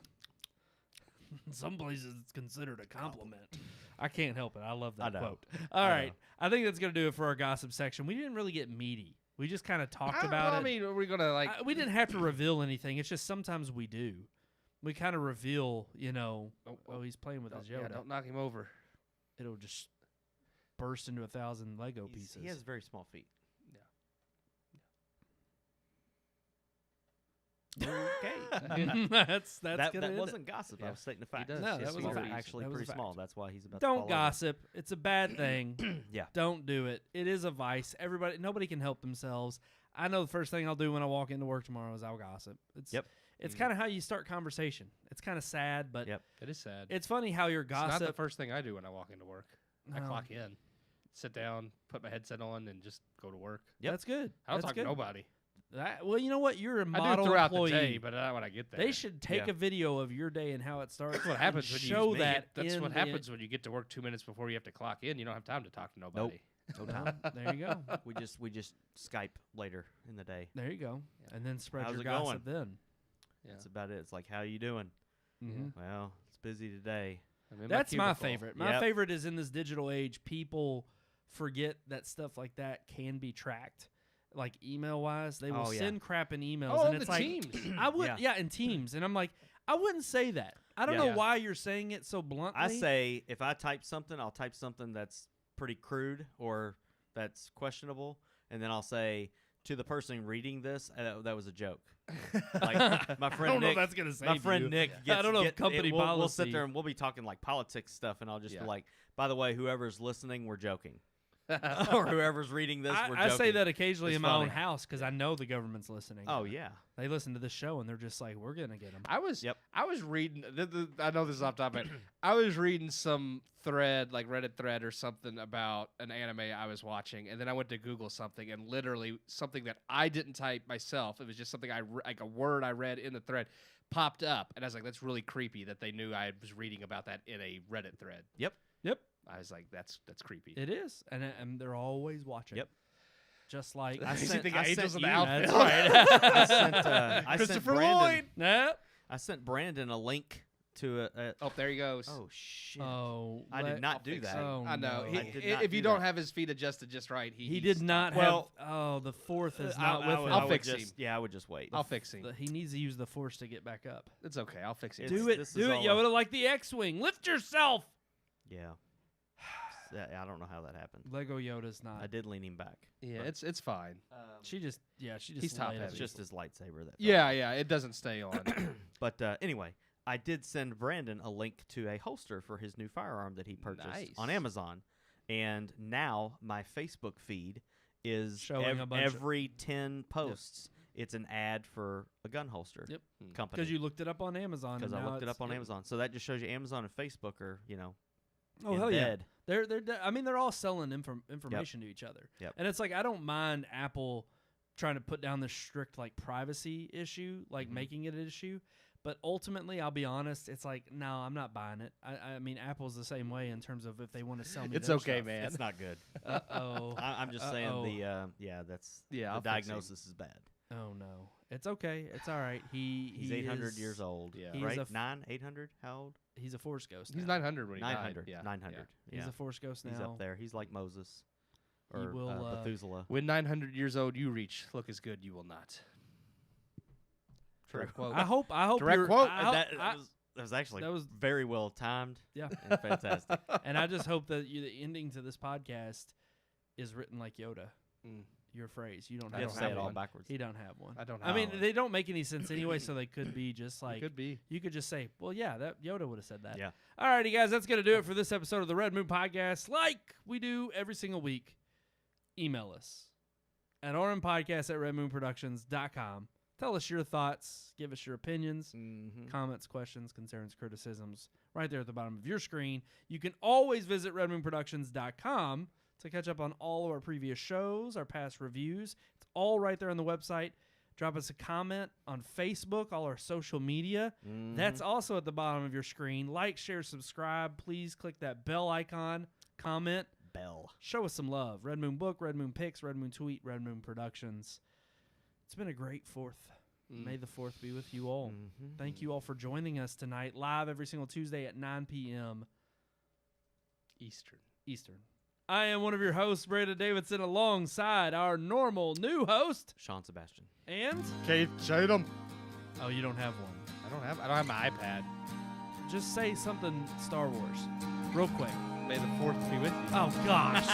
Some places it's considered a compliment. I can't help it. I love that I know. quote. All I right, know. I think that's gonna do it for our gossip section. We didn't really get meaty. We just kind of talked I about it. mean, are we gonna like? We didn't have to reveal anything. It's just sometimes we do. We kind of reveal, oh, he's playing with his yeah, Yoda. don't knock him over. It'll just burst into 1,000 Lego pieces. He has very small feet. Okay. that's that gonna end it. wasn't gossip. I Yeah. was stating the fact. does. No, His that was feet a are fact. actually That was a pretty fact. small. That's why he's about to Don't fall over. gossip. It's a bad thing. Yeah. Don't do it. It is a vice. Nobody can help themselves. I know the first thing I'll do when I walk into work tomorrow is I'll gossip. Yep. It's kind of how you start conversation. It's kind of sad, but Yep. It is sad. it's funny how your It's not gossip. the first thing I do when I walk into work. I No. clock in, sit down, put my headset on, and just go to work. Yep. That's good. I don't That's talk good. to nobody. Well, you know what? You're a I model do throughout employee. the day, but not when I get there. They should take Yeah. a video of your day and how it starts. That's what and happens when you show me. that. That's in what the- happens when you get to work 2 minutes before you have to clock in. You don't have time to talk to nobody. No time. There you go. we just Skype later in the day. There you go. And then spread How's your it gossip going? then. Yeah. That's about it. It's like, how you doing? Mhm. Well, it's busy today. I'm in That's my cubicle. favorite. My Yep. favorite is in this digital age, people forget that stuff like that can be tracked. Like email wise, they will Oh, yeah. send crap in emails, Oh, and the it's like teams. I would, in Teams, and I'm like, I wouldn't say that. I don't Yeah. know Yeah. why you're saying it so bluntly. I say if I type something, I'll type something that's pretty crude or that's questionable, and then I'll say to the person reading this, that was a joke. Like my I friend don't know Nick, if that's gonna save my friend you. Nick. I Gets, don't know if get- company we'll sit policy- there and we'll be talking like politics stuff, and I'll just Yeah. be like, by the way, whoever's listening, we're joking, or whoever's reading this, we're I joking. say that occasionally It's in my own funny. house because I know the government's listening. Oh yeah. They listen to this show and they're just like, we're gonna get them. I was Yep. I was reading. I know this is off topic. I was reading some thread, like Reddit thread or something, about an anime I was watching, and then I went to Google something, and literally something that I didn't type myself. It was just something like a word I read in the thread popped up, and I was like, "That's really creepy that they knew I was reading about that in a Reddit thread." Yep. Yep. I was like, that's creepy. It is, and they're always watching. Yep. Just like I You sent- think I angels sent in the you- outfit? That's right. I sent Christopher Brandon. Lloyd. Nah. I sent Brandon a link to a Oh, there he goes. oh shit! Oh, I did not I'll do fix that. it. Oh, I know. no. I did not If you do don't that. have his feet adjusted just right, He did not Well, have. Oh, the fourth is I- not I with would- him. I I'll would fix just- him. Yeah, I would just wait. I'll fix him. He needs to use the force to get back up. It's okay. I'll fix him. It's- Do it, this is do it, all Yoda, like the X-wing. Lift yourself. Yeah. I don't know how that happened. Lego Yoda's not. I did lean him back. Yeah, but, it's fine. She just He's top laid it. It's heavy. just his lightsaber that. Yeah, yeah. It doesn't stay on. But anyway, I did send Brandon a link to a holster for his new firearm that he purchased on Nice. Amazon, and now my Facebook feed is Showing a bunch of- every 10 posts. It's an ad for a gun holster Yep. company. Because you looked it up on Amazon. Because and I now looked it it's- up on yep. Amazon, so that just shows you Amazon and Facebook are Oh in hell yeah. bed. They're all selling information to each other. Yep. And it's like I don't mind Apple trying to put down this strict like privacy issue, like Mhm. making it an issue. But ultimately, I'll be honest, it's like no, I'm not buying it. I mean, Apple's the same way in terms of if they want to sell me. It's their okay, stuff. man. It's not good. Uh-oh. I'm just saying that's Yeah, the I'll fix him. diagnosis is bad. Oh no, it's okay. It's all right. He's 800 is- years old. Yeah. He's right? a f- 800. How old? He's a Force ghost. He's now. 900 when he 900. died. Yeah. 900. He's Yeah. a Force ghost now. He's up there. He's like Moses He or will, Methuselah. When 900 years old you reach, look as good you will not. Direct quote. I hope. Direct you're- quote. I hope- That was actually that was- very well timed. Yeah. and fantastic. And I just hope that the ending to this podcast is written like Yoda. Mm. Your phrase. You don't I You have have don't to say have it all one. backwards. He don't have one. I don't I have mean, one. they don't make any sense anyway, so they could be just like Could be. you could just say, "Well, yeah, that Yoda would have said that." Yeah. Alrighty, guys, that's gonna do it for this episode of the Red Moon Podcast. Like we do every single week, email us at rmpodcast@redmoonproductions.com. Tell us your thoughts. Give us your opinions. Mm-hmm. Comments, questions, concerns, criticisms, right there at the bottom of your screen. You can always visit redmoonproductions.com to catch up on all of our previous shows, our past reviews. It's all right there on the website. Drop us a comment on Facebook, all our social media. Mm-hmm. That's also at the bottom of your screen. Like, share, subscribe. Please click that bell icon. Comment. Bell. Show us some love. Red Moon Book, Red Moon Picks, Red Moon Tweet, Red Moon Productions. It's been a great 4th. May the 4th be with you all. Mm-hmm. Thank you all for joining us tonight, live every single Tuesday at 9 p.m. Eastern. I am one of your hosts, Brandon Davidson, alongside our normal new host, Sean Sebastian. and Keith Chatham. oh, you don't have one. I don't have my iPad. Just say something Star Wars, real quick. May the 4th be with you. Oh gosh.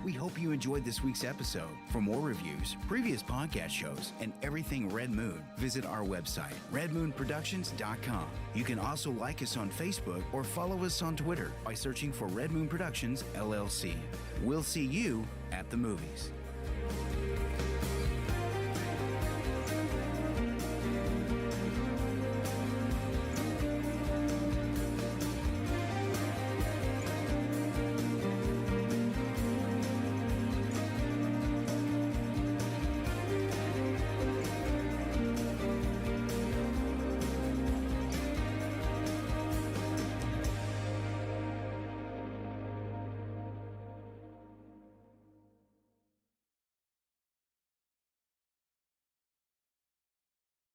We hope you enjoyed this week's episode. For more reviews, previous podcast shows, and everything Red Moon, visit our website, redmoonproductions.com. You can also like us on Facebook or follow us on Twitter by searching for Red Moon Productions, LLC. We'll see you at the movies.